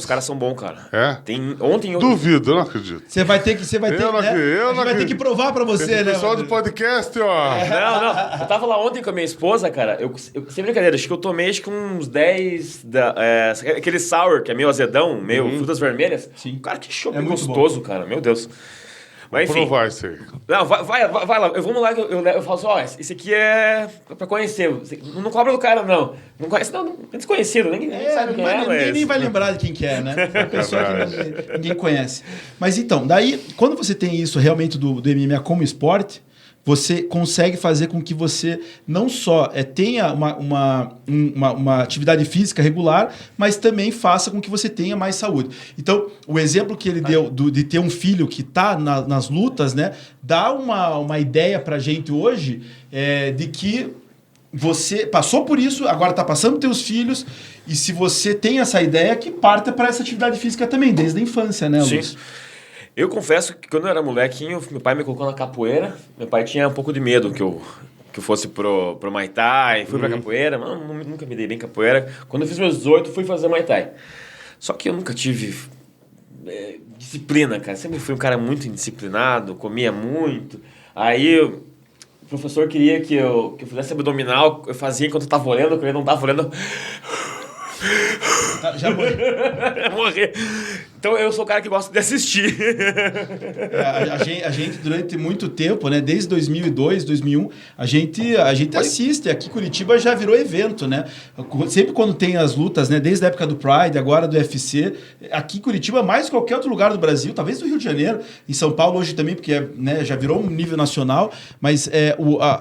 caras são bons, cara. É? Ontem Duvido, eu não acredito. Você vai ter que provar pra você, Esse né? pessoal do podcast, ó. Não. Eu tava lá ontem com a minha esposa, cara. Sem brincadeira, acho que eu tomei uns 10 aquele sour, que é meio azedão, meio frutas vermelhas. Sim. Cara, que chopp É muito gostoso, cara. Meu Deus. Mas enfim. Provar isso aí. Não, vai lá. Vamos lá, eu falo assim, esse aqui é pra conhecer. Não cobra do cara, não. Não conhece, não. É desconhecido, ninguém sabe quem é, mas... Nem vai lembrar de quem que é, né? É uma pessoa que ninguém conhece. Mas então, daí, quando você tem isso realmente do MMA como esporte, você consegue fazer com que você não só tenha uma atividade física regular, mas também faça com que você tenha mais saúde. Então, o exemplo que ele deu de ter um filho que está nas lutas, né, dá uma ideia para a gente hoje de que você passou por isso, agora está passando para os teus filhos E se você tem essa ideia, que parta para essa atividade física também, desde a infância, né, Sim. Luiz? Eu confesso que quando eu era molequinho, meu pai me colocou na capoeira. Meu pai tinha um pouco de medo que eu fosse pro Muay Thai. Fui pra capoeira, mas nunca me dei bem capoeira. Quando eu fiz meus 18, fui fazer Muay Thai. Só que eu nunca tive disciplina, cara. Sempre fui um cara muito indisciplinado, comia muito. Aí o professor queria que eu fizesse abdominal, eu fazia enquanto eu tava olhando, quando eu não tava olhando... Já morri. Morrer. Então eu sou o cara que gosta de assistir. A gente, durante muito tempo, né, desde 2002, 2001, a gente assiste. Aqui em Curitiba já virou evento, né? Sempre quando tem as lutas, né, desde a época do Pride, agora do UFC, aqui em Curitiba, mais que qualquer outro lugar do Brasil, talvez do Rio de Janeiro, em São Paulo hoje também, porque né, já virou um nível nacional, mas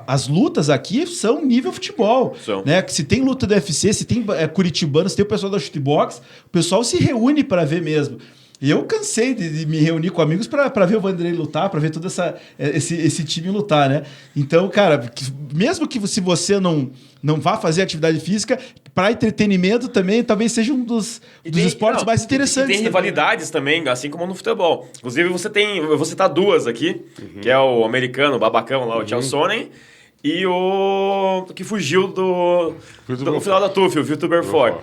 as lutas aqui são nível futebol. Né? Se tem luta do UFC, se tem curitibano, se tem o pessoal da shootbox, o pessoal se reúne para ver mesmo. E eu cansei de me reunir com amigos para ver o Vanderlei lutar, para ver todo esse time lutar, né? Então, cara, mesmo que se você não vá fazer atividade física, para entretenimento também, talvez seja um dos esportes mais interessantes. E tem rivalidades também, assim como no futebol. Inclusive, eu vou citar duas aqui, que é o americano, o babacão lá, o Chael Sonnen, e o que fugiu do final da TUF, o Vitor Belfort.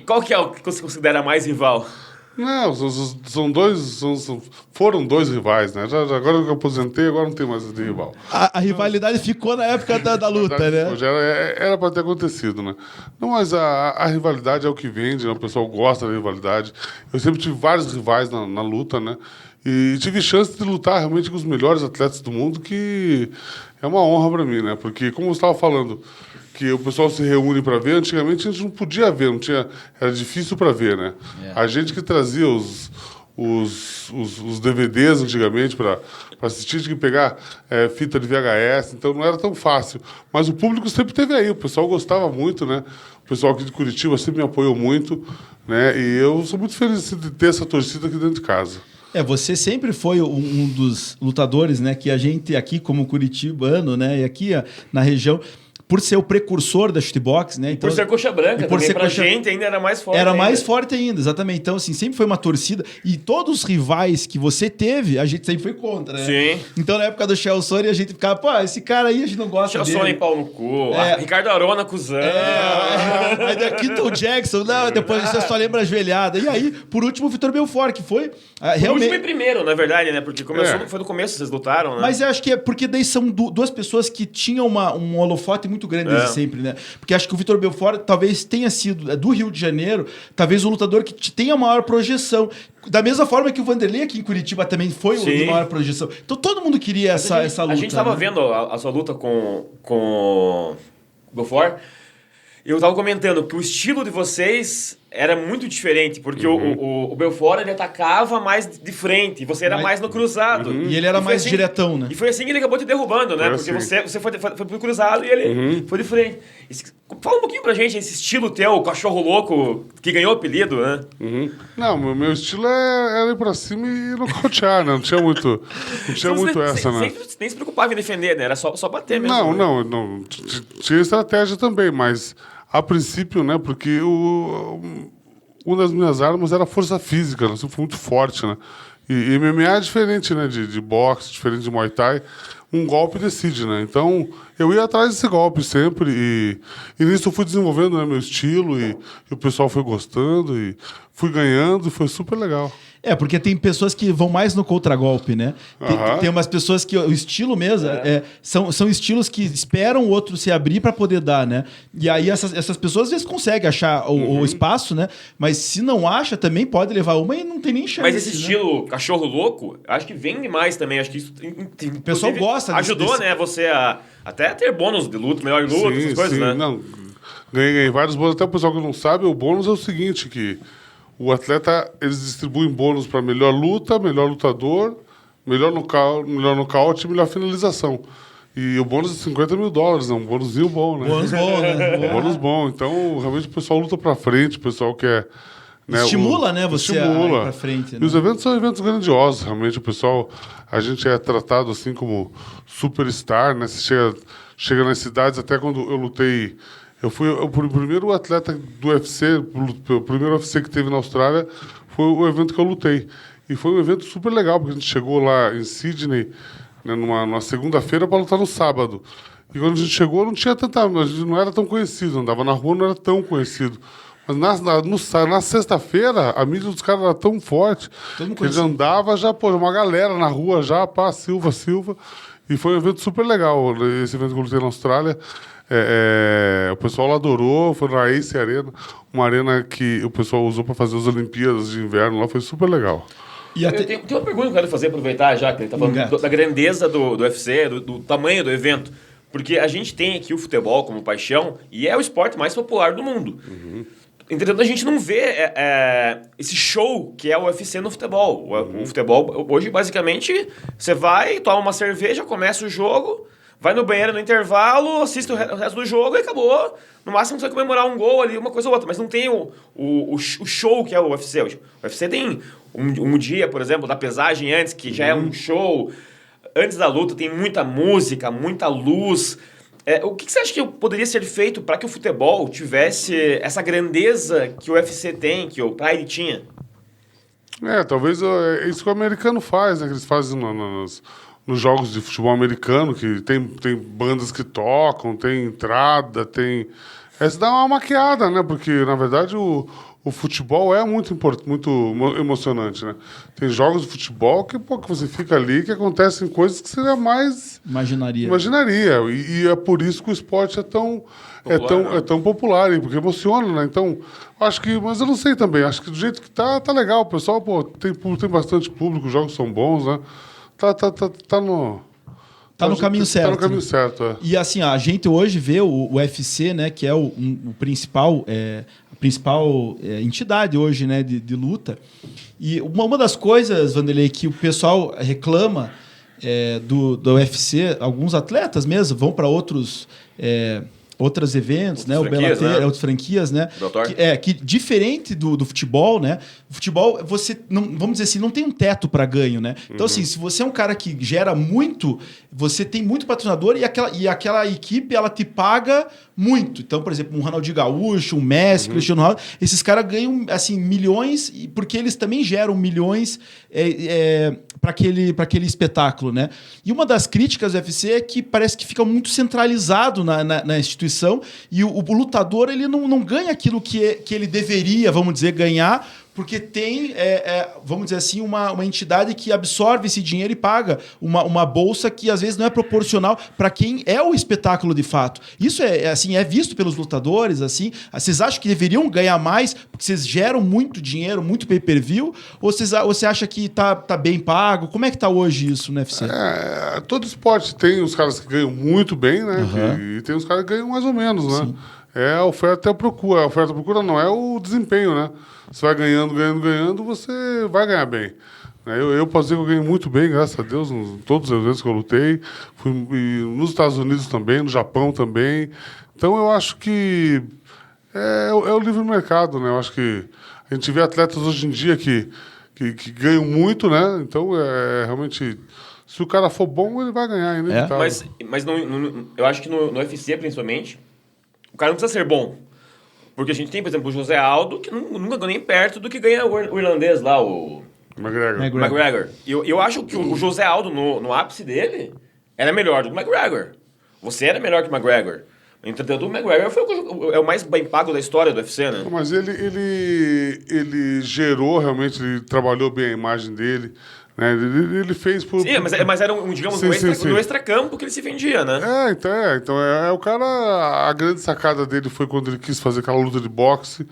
Qual que é o que você considera mais rival? Não, foram dois rivais, né? Agora que eu aposentei, agora não tem mais de rival. A rivalidade ficou na época da luta, né? Era para ter acontecido, né? Não, mas a rivalidade é o que vende, né? O pessoal gosta da rivalidade. Eu sempre tive vários rivais na luta, né? E tive chance de lutar realmente com os melhores atletas do mundo, que é uma honra para mim, né? Porque, como você estava falando, que o pessoal se reúne para ver, antigamente a gente não podia ver, era difícil para ver, né? A gente que trazia os DVDs antigamente para assistir, tinha que pegar fita de VHS, então não era tão fácil. Mas o público sempre esteve aí, o pessoal gostava muito, né? O pessoal aqui de Curitiba sempre me apoiou muito, né? E eu sou muito feliz de ter essa torcida aqui dentro de casa. Você sempre foi um dos lutadores, né? Que a gente aqui como curitibano, né? E aqui na região, por ser o precursor da shootbox, né? Então, por ser coxa branca, por também pra gente ainda era mais forte. Era mais forte ainda, exatamente. Então, assim, sempre foi uma torcida. E todos os rivais que você teve, a gente sempre foi contra, né? Sim. Então, na época do Chael Sonnen, a gente ficava, pô, esse cara aí a gente não gosta dele. Chael Sonnen, pau no cu. Ricardo Arona, cuzão. Aí da Keaton Jackson, não, depois você só lembra as velhadas. E aí, por último, o Vitor Belfort, que foi... realmente... último e primeiro, na verdade, né? Porque foi no começo, vocês lutaram, né? Mas eu acho que é porque daí são duas pessoas que tinham um holofote muito grande desde sempre, né? Porque acho que o Vitor Belfort talvez tenha sido do Rio de Janeiro, talvez o lutador que tenha maior projeção. Da mesma forma que o Vanderlei aqui em Curitiba também foi o de maior projeção. Então todo mundo queria essa luta. A gente estava vendo a sua luta com o Belfort. Eu estava comentando que o estilo de vocês era muito diferente, porque o Belfort ele atacava mais de frente, e você era mais no cruzado. E ele era mais diretão, né? E foi assim que ele acabou te derrubando, né? Porque você foi pro cruzado e ele foi de frente. Fala um pouquinho pra gente esse estilo teu, o cachorro louco, que ganhou o apelido, né? Não, meu estilo era ir pra cima e nocautear, né? Não tinha muito essa, né? Nem se preocupava em defender, né? Era só bater mesmo. Não. Tinha estratégia também, mas... A princípio, né? Porque uma das minhas armas era a força física, né? Eu sempre fui muito forte, né? E MMA é diferente, né? De boxe, diferente de Muay Thai. Um golpe decide, né? Então, eu ia atrás desse golpe sempre. E nisso eu fui desenvolvendo, né, meu estilo. E o pessoal foi gostando. E fui ganhando. E foi super legal. Porque tem pessoas que vão mais no contragolpe, né? Tem umas pessoas que o estilo mesmo são estilos que esperam o outro se abrir para poder dar, né? E aí essas pessoas às vezes conseguem achar o espaço, né? Mas se não acha, também pode levar uma e não tem nem chance. Mas esse estilo cachorro louco, acho que vende mais também. Acho que isso o pessoal gosta ajudou, né? Você até ter bônus de luta, melhor luta, essas coisas, né? Não, ganhei vários bônus. Até o pessoal que não sabe, o bônus é o seguinte, que o atleta, eles distribuem bônus para melhor luta, melhor lutador, melhor nocaute e melhor finalização. E o bônus é $50 mil, né? Um bônusinho bom, né? Bônus bom, né? Bônus bom. Então, realmente, o pessoal luta para frente, o pessoal quer... Né, estimula, né? Você estimula. A ir pra frente. E né? os eventos são eventos grandiosos, realmente. O pessoal, a gente é tratado assim como superstar, né? Você chega nas cidades, até quando eu lutei O primeiro atleta do UFC, o primeiro UFC que teve na Austrália, foi o evento que eu lutei. E foi um evento super legal, porque a gente chegou lá em Sydney, né, numa segunda-feira, para lutar no sábado. E quando a gente chegou, não tinha tanta... A gente não era tão conhecido, andava na rua, não era tão conhecido. Mas na sexta-feira, a mídia dos caras era tão forte que eles andavam já, pô, uma galera na rua já, pá, Silva. E foi um evento super legal, esse evento que eu lutei na Austrália. O pessoal adorou, foi na Ace Arena, uma arena que o pessoal usou para fazer as Olimpíadas de Inverno lá, foi super legal. Tem uma pergunta que eu quero fazer, aproveitar já, que ele está falando da grandeza do UFC, do tamanho do evento. Porque a gente tem aqui o futebol como paixão e é o esporte mais popular do mundo. Entretanto, a gente não vê esse show que é o UFC no futebol. O futebol, hoje, basicamente, você vai, toma uma cerveja, começa o jogo, vai no banheiro no intervalo, assiste o resto do jogo e acabou. No máximo, você vai comemorar um gol ali, uma coisa ou outra. Mas não tem o show que é o UFC hoje. O UFC tem um dia, por exemplo, da pesagem antes, que já é um show. Antes da luta tem muita música, muita luz. O que você acha que poderia ser feito para que o futebol tivesse essa grandeza que o UFC tem, que o Pride tinha? Talvez isso que o americano faz, né? Que eles fazem nos jogos de futebol americano, que tem bandas que tocam, tem entrada, tem... Isso dá uma maquiada, né? Porque, na verdade, o futebol é muito emocionante, né? Tem jogos de futebol que você fica ali, que acontecem coisas que você jamais... Imaginaria. E é por isso que o esporte é tão popular, porque emociona, né? Então, acho que... Mas eu não sei também. Acho que do jeito que tá legal. O pessoal, tem bastante público, os jogos são bons, né? Tá no caminho certo. Tá no caminho certo, é. E assim, a gente hoje vê o UFC, né, que é o principal, a principal entidade hoje, né, de luta. E uma das coisas, Vanderlei, que o pessoal reclama do UFC, alguns atletas mesmo vão para outros eventos, né? O Bellator, outras franquias, né? Que diferente do futebol, né? O futebol, você não, vamos dizer assim, não tem um teto para ganho, né? Então, assim, se você é um cara que gera muito, você tem muito patrocinador e aquela equipe, ela te paga muito. Então, por exemplo, um Ronaldinho Gaúcho, um Messi, Cristiano Ronaldo, esses caras ganham, assim, milhões, porque eles também geram milhões para aquele espetáculo, né? E uma das críticas do UFC é que parece que fica muito centralizado na instituição e o lutador ele não ganha aquilo que ele deveria, vamos dizer, ganhar, porque tem, vamos dizer assim, uma entidade que absorve esse dinheiro e paga uma bolsa que às vezes não é proporcional para quem é o espetáculo de fato. Isso é visto pelos lutadores, assim. Vocês acham que deveriam ganhar mais porque vocês geram muito dinheiro, muito pay-per-view? Ou você acha que tá bem pago? Como é que tá hoje isso no UFC? Todo esporte tem os caras que ganham muito bem, né? E tem os caras que ganham mais ou menos, né? Sim. É a oferta e a procura. A oferta e a procura não, é o desempenho, né? Você vai ganhando, você vai ganhar bem. Eu posso dizer que eu ganhei muito bem, graças a Deus, em todos os eventos que eu lutei. Fui nos Estados Unidos também, no Japão também. Então, eu acho que é o livre mercado, né? Eu acho que a gente vê atletas hoje em dia que ganham muito, né? Então, realmente... Se o cara for bom, ele vai ganhar, né? Mas eu acho que no UFC, principalmente, o cara não precisa ser bom. Porque a gente tem, por exemplo, o José Aldo, que nunca ganhou nem perto do que ganha o irlandês lá, o... McGregor. Eu acho que o José Aldo, no ápice dele, era melhor do que o McGregor. Você era melhor que o McGregor. Entretanto, o McGregor é o mais bem pago da história do UFC, né? Mas ele gerou, realmente, ele trabalhou bem a imagem dele. Né? Ele fez por... Sim, mas era no extracampo que ele se vendia, né? Então o cara... A grande sacada dele foi quando ele quis fazer aquela luta de boxe,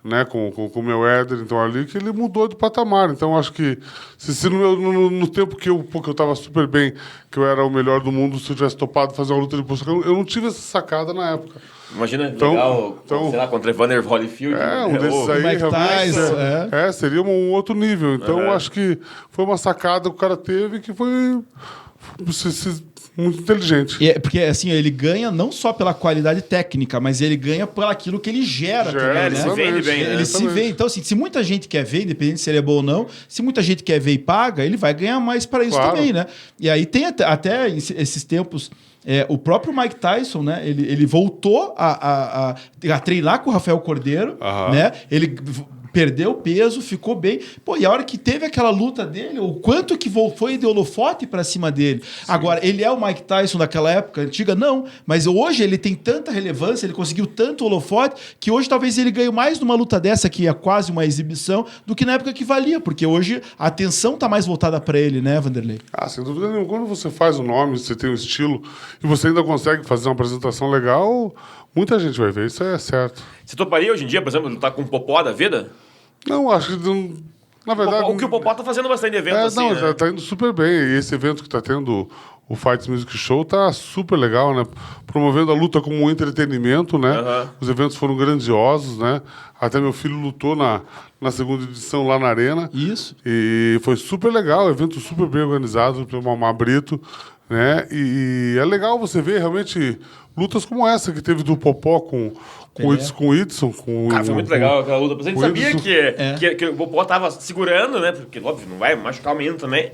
né, com o Mayweather, então ali que ele mudou de patamar. Então acho que se no tempo que eu tava super bem, que eu era o melhor do mundo, se eu tivesse topado fazer uma luta de boxe, eu não tive essa sacada na época. Imagina, legal, sei lá, contra Evander Holyfield. Um desses aí, realmente, seria um outro nível. Então, acho que foi uma sacada que o cara teve que foi muito inteligente. Porque, assim, ele ganha não só pela qualidade técnica, mas ele ganha por aquilo que ele gera também, ele se vende bem, né? Ele se vê. Então, assim, se muita gente quer ver, independente se ele é bom ou não, se muita gente quer ver e paga, ele vai ganhar mais para isso também, né? E aí tem até esses tempos... o próprio Mike Tyson, né? Ele voltou a treinar com o Rafael Cordeiro, né? Ele perdeu peso, ficou bem. Pô, e a hora que teve aquela luta dele, o quanto que foi de holofote pra cima dele. Sim. Agora, ele é o Mike Tyson daquela época antiga? Não. Mas hoje ele tem tanta relevância, ele conseguiu tanto holofote, que hoje talvez ele ganhe mais numa luta dessa, que é quase uma exibição, do que na época que valia. Porque hoje a atenção tá mais voltada pra ele, né, Vanderlei? Sem dúvida nenhuma. Quando você faz o nome, você tem um estilo, e você ainda consegue fazer uma apresentação legal, muita gente vai ver. Isso é certo. Você toparia hoje em dia, por exemplo, lutar com o Popó da vida? Não, acho que... Na verdade... O que o Popó tá fazendo bastante evento assim, não, né? tá indo super bem. E esse evento que tá tendo, o Fights Music Show, tá super legal, né? Promovendo a luta como um entretenimento, né? Os eventos foram grandiosos, né? Até meu filho lutou na segunda edição lá na Arena. Isso. E foi super legal, evento super bem organizado pelo Mamá Brito, né? E é legal você ver realmente lutas como essa que teve do Popó com o Whitson. Cara, foi muito legal aquela luta. A gente sabia que o Popó tava segurando, né? Porque, óbvio, não vai machucar o menino também.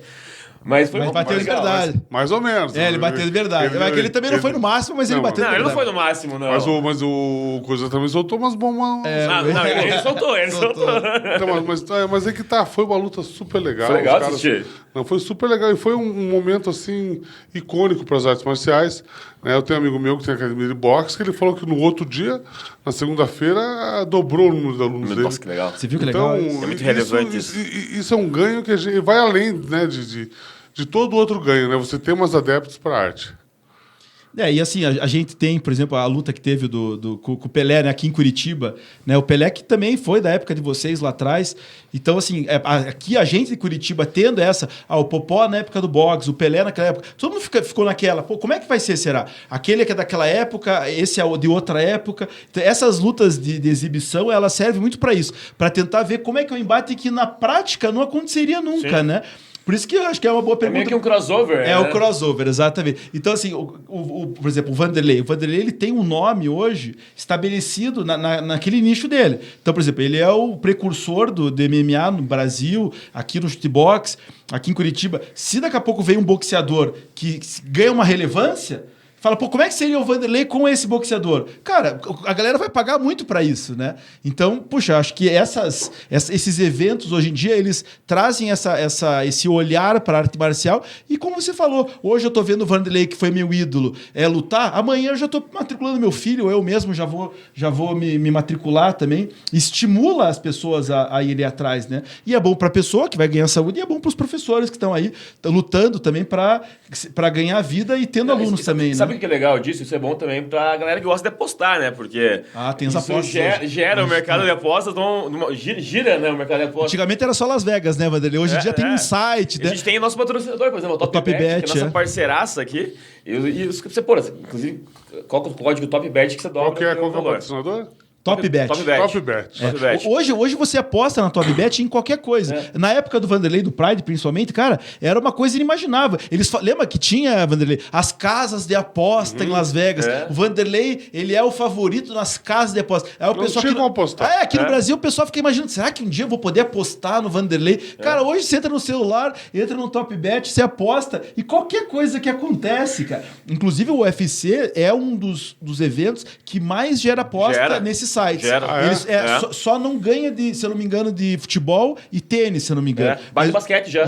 Mas bateu de verdade. Mais ou menos. Ele bateu de verdade. Ele também não foi no máximo, mas ele bateu de verdade. Não, ele não foi no máximo, não. Mas o Coisa também soltou umas bombas. Ele soltou. Então, mas é que foi uma luta super legal. Foi legal assistir. Não, foi super legal. E foi um momento, assim, icônico para as artes marciais. Né? Eu tenho um amigo meu que tem academia de boxe, que ele falou que no outro dia, na segunda-feira, dobrou o número de alunos dele. Nossa, que legal. Você viu que legal? É muito relevante isso. Isso é um ganho que a gente vai além, né, de todo outro ganho, né? Você tem umas adeptos para a arte. E assim, a gente tem, por exemplo, a luta que teve com o Pelé, né, aqui em Curitiba, né? O Pelé que também foi da época de vocês lá atrás. Então, assim, aqui a gente de Curitiba tendo o Popó na época do boxe, o Pelé naquela época, todo mundo ficou naquela, pô, como é que vai ser, será? Aquele que é daquela época, esse é de outra época. Então, essas lutas de exibição, elas servem muito para isso, para tentar ver como é que é um embate que na prática não aconteceria nunca, Sim. né? Por isso que eu acho que é uma boa pergunta. É meio que um crossover. É o crossover, exatamente. Então, assim, por exemplo, o Vanderlei. O Vanderlei ele tem um nome hoje estabelecido naquele nicho dele. Então, por exemplo, ele é o precursor do MMA no Brasil, aqui no shootbox, aqui em Curitiba. Se daqui a pouco vem um boxeador que ganha uma relevância... Fala, pô, como é que seria o Vanderlei com esse boxeador? Cara, a galera vai pagar muito para isso, né? Então, puxa, acho que esses eventos, hoje em dia, eles trazem esse olhar para a arte marcial. E como você falou, hoje eu tô vendo o Vanderlei, que foi meu ídolo, lutar. Amanhã eu já tô matriculando meu filho, eu mesmo já vou me matricular também. Estimula as pessoas a irem atrás, né? E é bom para a pessoa, que vai ganhar saúde, e é bom para os professores que estão aí lutando também para ganhar vida e tendo alunos também, né? Sabe o que é legal disso? Isso é bom também pra galera que gosta de apostar, né? Porque tem as apostas gera o mercado de apostas, gira, né, o mercado de apostas. Antigamente era só Las Vegas, né, Vanderlei? Hoje em dia tem um site. A gente tem o nosso patrocinador, por exemplo, o TopBet, que é a nossa parceiraça aqui. E você, inclusive, coloca o código TopBet que você dobra. Qual que é o patrocinador? TopBet. Hoje você aposta na TopBet em qualquer coisa. Na época do Vanderlei, do Pride, principalmente, cara, era uma coisa inimaginável. Lembra que tinha, Vanderlei, as casas de aposta em Las Vegas. O Vanderlei, ele é o favorito nas casas de aposta. O pessoal tinha como apostar. Aqui no Brasil, o pessoal fica imaginando, será que um dia eu vou poder apostar no Vanderlei? Cara, hoje você entra no celular, entra no TopBet, você aposta e qualquer coisa que acontece, cara. Inclusive, o UFC é um dos eventos que mais gera aposta nesse sites. Só não ganha, se eu não me engano, de futebol e tênis, se eu não me engano. Bate basquete já.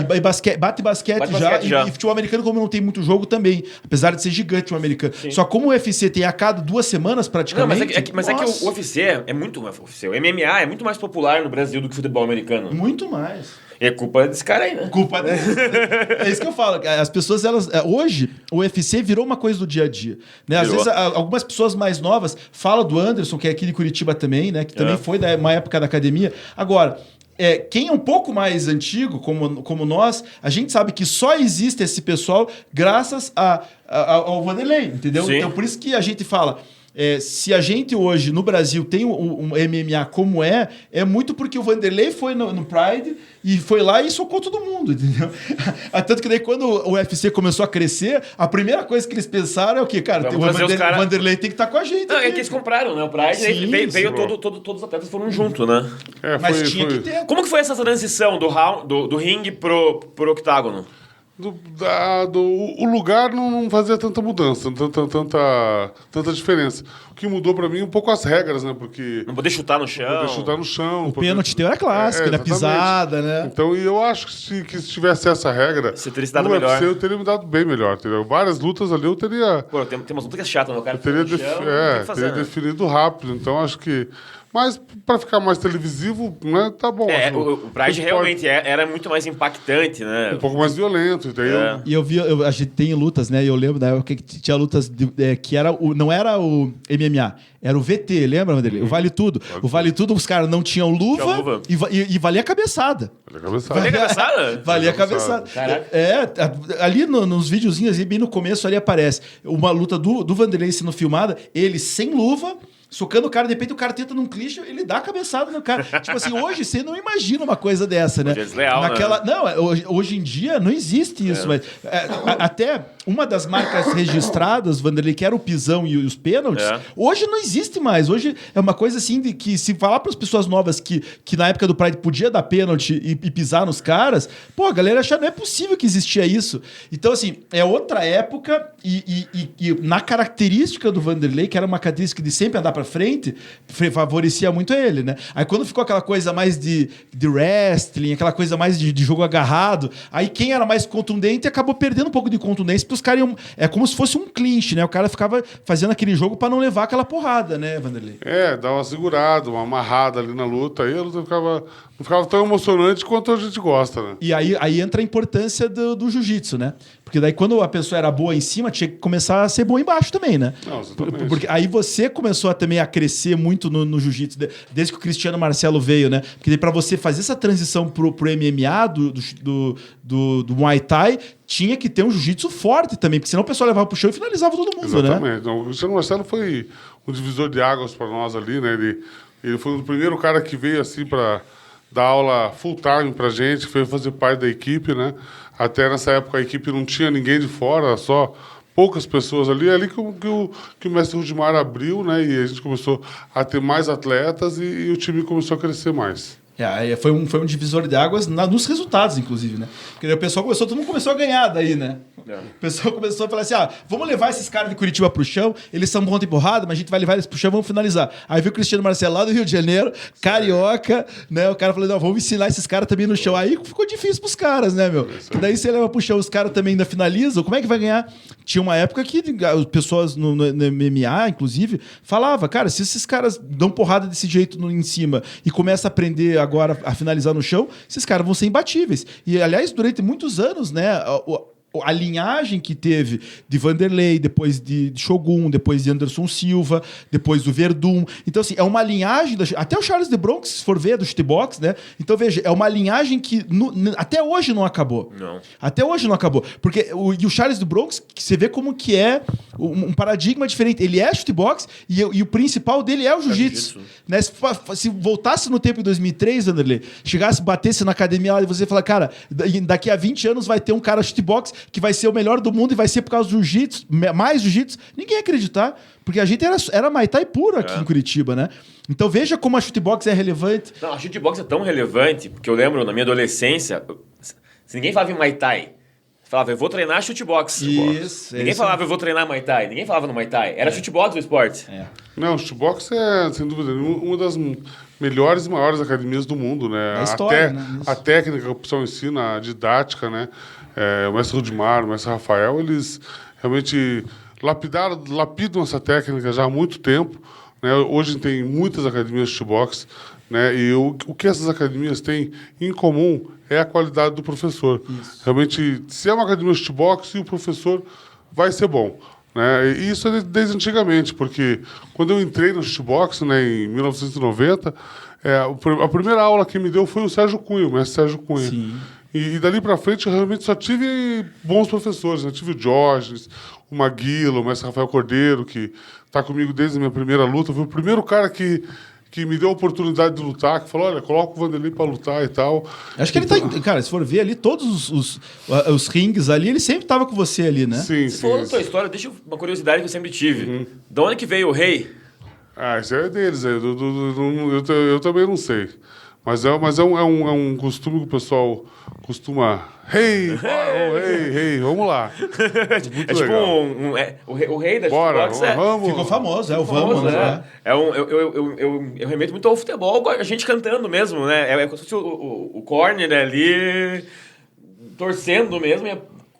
Bate basquete já. E futebol americano, como não tem muito jogo também. Apesar de ser gigante o americano. Sim. Só como o UFC tem a cada 2 semanas praticamente... Não, mas é que o UFC é muito... O MMA é muito mais popular no Brasil do que o futebol americano. Muito mais. É culpa desse cara aí, né? Culpa dele. É isso que eu falo. As pessoas, hoje, o UFC virou uma coisa do dia a dia. Né? Às vezes, algumas pessoas mais novas falam do Anderson, que é aqui de Curitiba também, né? Que também foi uma época da academia. Agora, quem é um pouco mais antigo, como nós, a gente sabe que só existe esse pessoal graças ao Vanderlei, entendeu? Sim. Então, por isso que a gente fala... se a gente hoje no Brasil tem um MMA como é muito porque o Vanderlei foi no Pride e foi lá e socou todo mundo, entendeu? Tanto que daí quando o UFC começou a crescer, a primeira coisa que eles pensaram é o quê? Cara, o Vanderlei tem que estar com a gente. Não, é que eles compraram, né? O Pride, Sim, veio todos os atletas foram junto, né? Mas tinha que ter. Como que foi essa transição do ringue pro octágono? O lugar não fazia tanta mudança, tanta diferença. O que mudou pra mim um pouco as regras, né? Porque não poder chutar no chão. O pênalti teu era clássico, na pisada, né? Então, e eu acho que se tivesse essa regra, você teria se dado melhor. Eu teria me dado bem melhor, entendeu? Várias lutas ali eu teria... Pô, tem umas lutas que é chata, né? O cara teria definido rápido, então acho que... Mas para ficar mais televisivo, né, tá bom. O Pride realmente era muito mais impactante, né? Um pouco mais violento, entendeu? E a gente tem lutas, né? Eu lembro da época que tinha lutas que não era o MMA, era o VT, lembra, Vanderlei? O Vale Tudo. O Vale Tudo, os caras não tinham luva. E valia a cabeçada. Valia a cabeçada? Valia a cabeçada. Caraca. Ali nos videozinhos, bem no começo, ali aparece uma luta do Vanderlei sendo filmada, ele sem luva, socando o cara, de repente o cara tenta num clichê, ele dá a cabeçada no cara. Tipo assim, hoje você não imagina uma coisa dessa, né? Hoje é desleal, né? Não, hoje em dia não existe isso. Mas, até uma das marcas registradas, Vanderlei, que era o pisão e os pênaltis, hoje não existe mais. Hoje é uma coisa assim de que se falar para as pessoas novas que na época do Pride podia dar pênalti e pisar nos caras, pô, a galera acha não é possível que existia isso. Então, assim, é outra época e na característica do Vanderlei, que era uma característica de sempre andar para frente, favorecia muito ele, né? Aí quando ficou aquela coisa mais de wrestling, aquela coisa mais de jogo agarrado, aí quem era mais contundente acabou perdendo um pouco de contundência, porque os caras iam... É como se fosse um clinch, né? O cara ficava fazendo aquele jogo para não levar aquela porrada, né, Vanderlei? Dava uma segurada, uma amarrada ali na luta, aí a luta não ficava tão emocionante quanto a gente gosta, né? E aí entra a importância do jiu-jitsu, né? Porque daí quando a pessoa era boa em cima, tinha que começar a ser boa embaixo também, né? Não, exatamente. Porque aí você começou também a crescer muito no jiu-jitsu, desde que o Cristiano Marcelo veio, né? Porque daí pra você fazer essa transição pro MMA do Muay Thai, tinha que ter um jiu-jitsu forte também, porque senão o pessoal levava pro chão e finalizava todo mundo, exatamente. né? Exatamente. O Cristiano Marcelo foi um divisor de águas para nós ali, né? Ele foi o primeiro cara que veio assim para dar aula full time pra gente, foi fazer parte da equipe, né? Até nessa época a equipe não tinha ninguém de fora, só poucas pessoas ali. É ali que o mestre Rudimar abriu, né? E a gente começou a ter mais atletas e o time começou a crescer mais. Foi um divisor de águas nos resultados, inclusive, né? Porque daí todo mundo começou a ganhar daí, né? O pessoal começou a falar assim, vamos levar esses caras de Curitiba pro chão, eles são bons de porrada, mas a gente vai levar eles pro chão, vamos finalizar. Aí veio o Cristiano Marcelo lá do Rio de Janeiro, carioca, né? O cara falou, não, vamos ensinar esses caras também no chão. Aí ficou difícil pros caras, né, meu? Que daí você leva pro chão, os caras também ainda finalizam, como é que vai ganhar? Tinha uma época que as pessoas no MMA, inclusive, falava, cara, se esses caras dão porrada desse jeito em cima e começam a aprender agora a finalizar no chão, esses caras vão ser imbatíveis. E, aliás, durante muitos anos, né, a linhagem que teve de Vanderlei, depois de Shogun, depois de Anderson Silva, depois do Verdun. Então, assim, é uma linhagem... Até o Charles de Bronx, se for ver, do shootbox, né? Então, veja, é uma linhagem que até hoje não acabou. Não. Até hoje não acabou. Porque o Charles de Bronx, você vê como que é um paradigma diferente. Ele é shootbox e o principal dele é o jiu-jitsu. Né? Se voltasse no tempo de 2003, Vanderlei, chegasse, batesse na academia lá e você falar, cara, daqui a 20 anos vai ter um cara shootbox que vai ser o melhor do mundo e vai ser por causa do jiu-jitsu, mais jiu-jitsu, ninguém ia acreditar, porque a gente era Muay Thai puro aqui em Curitiba, né? Então veja como a shootbox é relevante. Não, a shootbox é tão relevante, porque eu lembro, na minha adolescência, se ninguém falava em Muay Thai, falava, eu vou treinar shootbox. Isso. Ninguém falava, eu vou treinar Muay Thai. Ninguém falava no Muay Thai. Era shootbox o esporte. Não, o shootbox é, sem dúvida, uma das melhores e maiores academias do mundo, né? História, a técnica que o pessoal ensina, a didática, né? O mestre Rudimar, o mestre Rafael, eles realmente lapidam essa técnica já há muito tempo, né? Hoje tem muitas academias de shootbox, né? E o que essas academias têm em comum é a qualidade do professor. Isso. Realmente, se é uma academia de shootbox, o professor vai ser bom. Né? E isso é desde antigamente, porque quando eu entrei no shootbox, né, em 1990, a primeira aula que me deu foi o Sérgio Cunha, o mestre Sérgio Cunha. Sim. E dali para frente, eu realmente só tive bons professores. Né? Tive o Jorge, o Maguila, o mestre Rafael Cordeiro, que está comigo desde a minha primeira luta. Foi o primeiro cara que me deu a oportunidade de lutar, que falou, olha, coloca o Vanderlei para lutar e tal. Acho que ele tá... Cara, se for ver ali, todos os rings ali, ele sempre tava com você ali, né? Sim, Você sim. falou da tua história, deixa uma curiosidade que eu sempre tive. De onde que veio o rei? Isso é deles. Eu também não sei. Mas é um costume que o pessoal costuma... Hey, vamos lá. Muito É tipo legal. o rei da Bora, Xbox. vamos. Ficou famoso, o Famoso, Vamos, né? né? Eu remeto muito ao futebol, a gente cantando mesmo, né? É como se fosse o corner ali torcendo mesmo,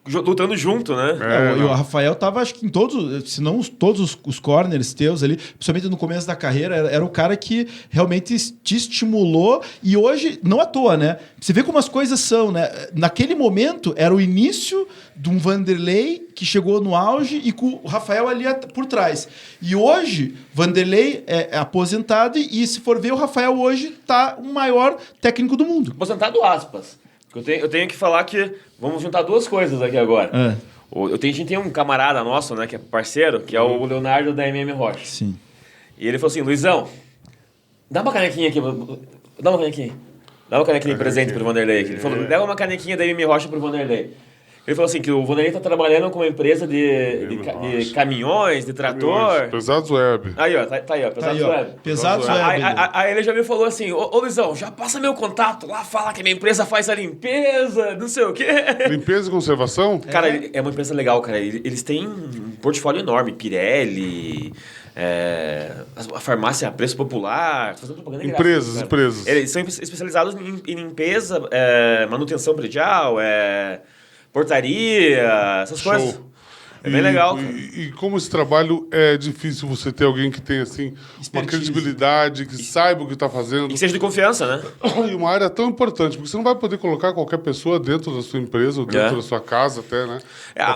lutando junto, né? E o Rafael tava, acho que em todos, se não todos os corners teus ali, principalmente no começo da carreira, era o cara que realmente te estimulou e hoje, não à toa, né? Você vê como as coisas são, né? Naquele momento, era o início de um Vanderlei que chegou no auge e com o Rafael ali por trás. E hoje, Vanderlei é aposentado e se for ver, o Rafael hoje tá o maior técnico do mundo. Aposentado aspas. Eu tenho que falar que vamos juntar duas coisas aqui agora. A gente tem um camarada nosso, né, que é parceiro, que é o Leonardo da MM Rocha. Sim. E ele falou assim, Luizão, dá uma canequinha aqui, dá uma canequinha. Dá uma canequinha de presente pro Vanderlei. Ele falou, leva uma canequinha da MM Rocha pro Vanderlei. Ele falou assim, que o Vanderlei tá trabalhando com uma empresa de caminhões, de trator. Pesados Web. Aí, ó, tá aí, ó, Pesados Web. Pesados Web. Aí ele já me falou assim, ô Luizão, já passa meu contato lá, fala que a minha empresa faz a limpeza, não sei o quê. Limpeza e conservação? Cara, é uma empresa legal, cara. Eles têm um portfólio enorme, Pirelli... a farmácia a preço popular, fazendo propaganda Empresas. Eles são especializados em limpeza, manutenção predial, portaria, essas coisas. É bem legal. E como esse trabalho é difícil você ter alguém que tenha assim, uma credibilidade, que saiba o que está fazendo. E que seja de confiança, né? E uma área tão importante, porque você não vai poder colocar qualquer pessoa dentro da sua empresa ou dentro da sua casa até, né?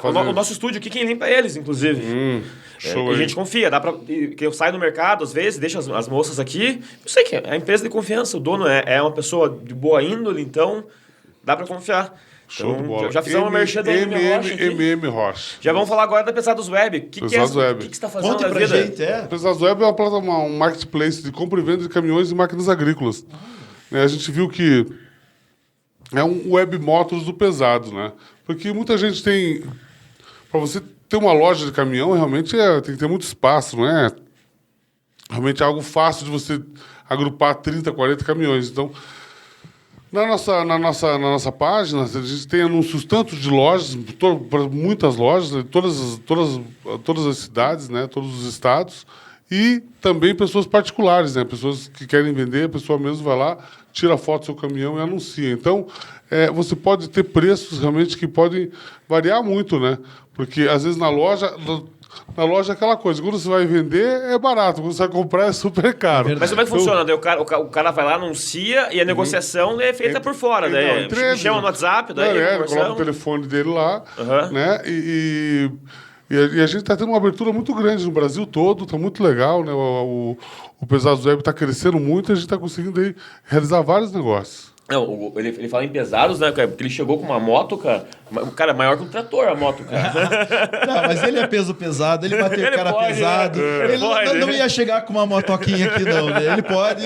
O nosso estúdio aqui, quem limpa é eles, inclusive. Show a gente confia, que eu saio no mercado, às vezes, deixo as moças aqui. Eu sei que é a empresa de confiança, o dono é uma pessoa de boa índole, então dá para confiar. Show de bola. Já fizemos uma merchan da MM Rocha. Já vamos falar agora da Pesados Web. O que é isso? O que você está fazendo Conte na pra vida? gente, Pesados Web é uma plataforma, um marketplace de compra e venda de caminhões e máquinas agrícolas. A gente viu que é um web motors do pesado, né? Porque muita gente tem... Para você ter uma loja de caminhão, realmente tem que ter muito espaço, não é? Realmente é algo fácil de você agrupar 30, 40 caminhões. Então... Na nossa página, a gente tem anúncios tanto de lojas, para muitas lojas, todas as cidades, né, todos os estados, e também pessoas particulares, né, pessoas que querem vender, a pessoa mesmo vai lá, tira a foto do seu caminhão e anuncia. Então, você pode ter preços realmente que podem variar muito, né? Porque, às vezes, na loja é aquela coisa, quando você vai vender é barato, quando você vai comprar é super caro. Mas como é que funciona? Daí o cara vai lá, anuncia e a negociação é feita por fora. Daí me chama no WhatsApp, daí ele coloca o telefone dele lá, né? E a gente está tendo uma abertura muito grande no Brasil todo, está muito legal, né? O Pesados Web está crescendo muito e a gente está conseguindo aí realizar vários negócios. Não, ele fala em pesados, né, cara? Porque ele chegou com uma moto, cara. Cara, maior que um trator a moto, cara. Não, mas ele é peso pesado, ele bateu o cara pode, pesado. né? Ele não ia chegar com uma motoquinha aqui, não. Né? Ele pode.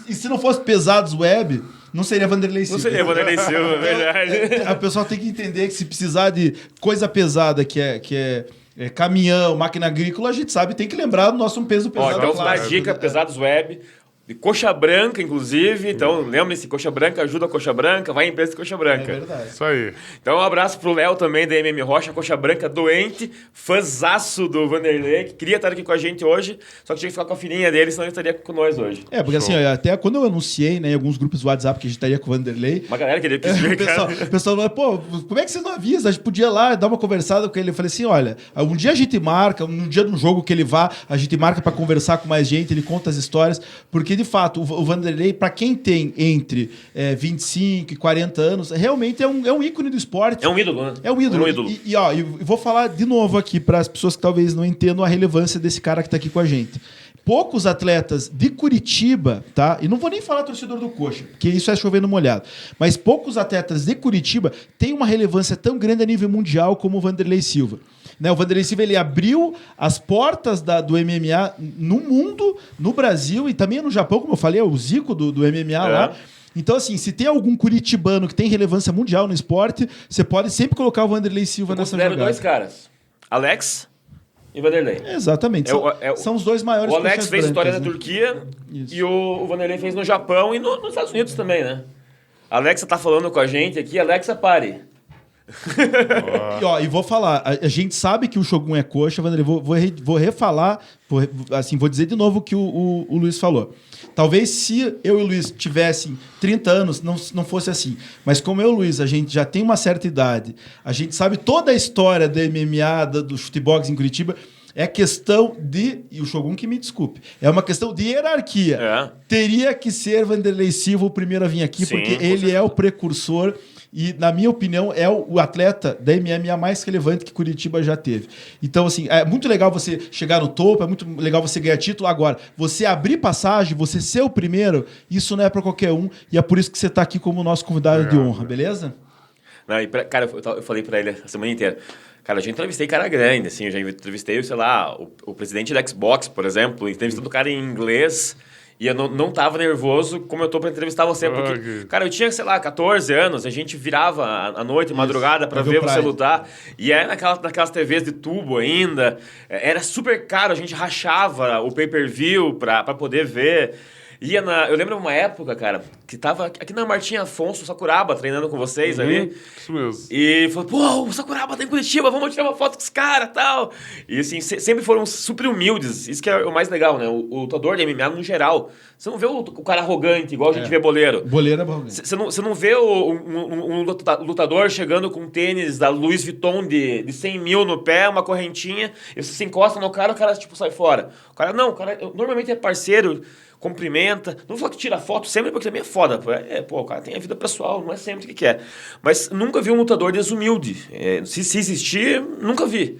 E se não fosse Pesados Web, não seria Vanderlei Silva. Não seria Vanderlei Silva, é verdade. A pessoa tem que entender que se precisar de coisa pesada, que é caminhão, máquina agrícola, a gente sabe, tem que lembrar do nosso peso pesado. Então, dá dica, Pesados Web. De coxa branca, inclusive. Então, lembre-se, coxa branca ajuda a coxa branca, vai em empresa de coxa branca. É verdade. Isso aí. Então, um abraço pro Léo também, da MM Rocha, coxa branca doente, fãzaço do Vanderlei, que queria estar aqui com a gente hoje, só que tinha que ficar com a filhinha dele, senão ele estaria com nós hoje. Porque assim, até quando eu anunciei, né, em alguns grupos do WhatsApp que a gente estaria com o Vanderlei... Uma galera queria ver, o pessoal falou, pô, como é que você não avisa? A gente podia ir lá dar uma conversada com ele. Eu falei assim, olha, um dia a gente marca, um dia num jogo que ele vá, a gente marca para conversar com mais gente, ele conta as histórias, porque de fato, o Vanderlei, para quem tem entre 25 e 40 anos, realmente é um ícone do esporte. É um ídolo, né? É um ídolo. E vou falar de novo aqui para as pessoas que talvez não entendam a relevância desse cara que está aqui com a gente. poucos atletas de Curitiba, tá? E não vou nem falar torcedor do Coxa, porque isso é chovendo molhado. Mas poucos atletas de Curitiba têm uma relevância tão grande a nível mundial como o Vanderlei Silva. Né? O Vanderlei Silva ele abriu as portas do MMA no mundo, no Brasil e também no Japão, como eu falei, é o Zico do MMA lá. Então, assim, se tem algum curitibano que tem relevância mundial no esporte, você pode sempre colocar o Vanderlei Silva nessa jogada. Dois caras, Alex e Vanderlei. Exatamente. São os dois maiores. O Alex fez história na né? Turquia e o Vanderlei fez no Japão e nos Estados Unidos também, né? Alexa tá falando com a gente aqui, Alexa, pare. E vou falar, a gente sabe que o Shogun é coxa, Vanderlei, vou refalar, vou dizer de novo o que o Luiz falou. Talvez se eu e o Luiz tivessem 30 anos, não fosse assim. Mas como eu e o Luiz, a gente já tem uma certa idade, a gente sabe toda a história do MMA, do chutebox em Curitiba, é questão de... E o Shogun que me desculpe. É uma questão de hierarquia. Teria que ser Vanderlei Silva o primeiro a vir aqui, sim, porque ele é o precursor e, na minha opinião, é o atleta da MMA mais relevante que Curitiba já teve. Então, assim, é muito legal você chegar no topo, é muito legal você ganhar título. Agora, você abrir passagem, você ser o primeiro, isso não é para qualquer um. E é por isso que você está aqui como nosso convidado de honra, beleza? Não, cara, eu falei para ele a semana inteira. Cara, eu já entrevistei cara grande, assim, eu já entrevistei, sei lá, o presidente da Xbox, por exemplo, entrevistando o cara em inglês, e eu não tava nervoso como eu tô pra entrevistar você, porque, cara, eu tinha, sei lá, 14 anos, a gente virava à noite, madrugada, pra ver você lutar, e era naquelas TVs de tubo ainda, era super caro, a gente rachava o pay-per-view pra poder ver. Eu lembro uma época, cara, que tava aqui na Martim Afonso, o Sakuraba, treinando com vocês ali. Isso mesmo. E falou, pô, o Sakuraba tá em Curitiba, vamos tirar uma foto com os caras e tal. E assim, sempre foram super humildes. Isso que é o mais legal, né? O lutador de MMA no geral. Você não vê o cara arrogante, igual a gente vê boleiro. Boleiro é arrogante. Você não vê um lutador chegando com um tênis da Louis Vuitton de 100 mil no pé, uma correntinha, e você se encosta no cara, o cara tipo sai fora. O cara normalmente é parceiro, cumprimenta. Não vou falar que tira foto sempre, porque também é foda. O cara tem a vida pessoal, não é sempre o que quer. Mas nunca vi um lutador desumilde. Se existir, nunca vi.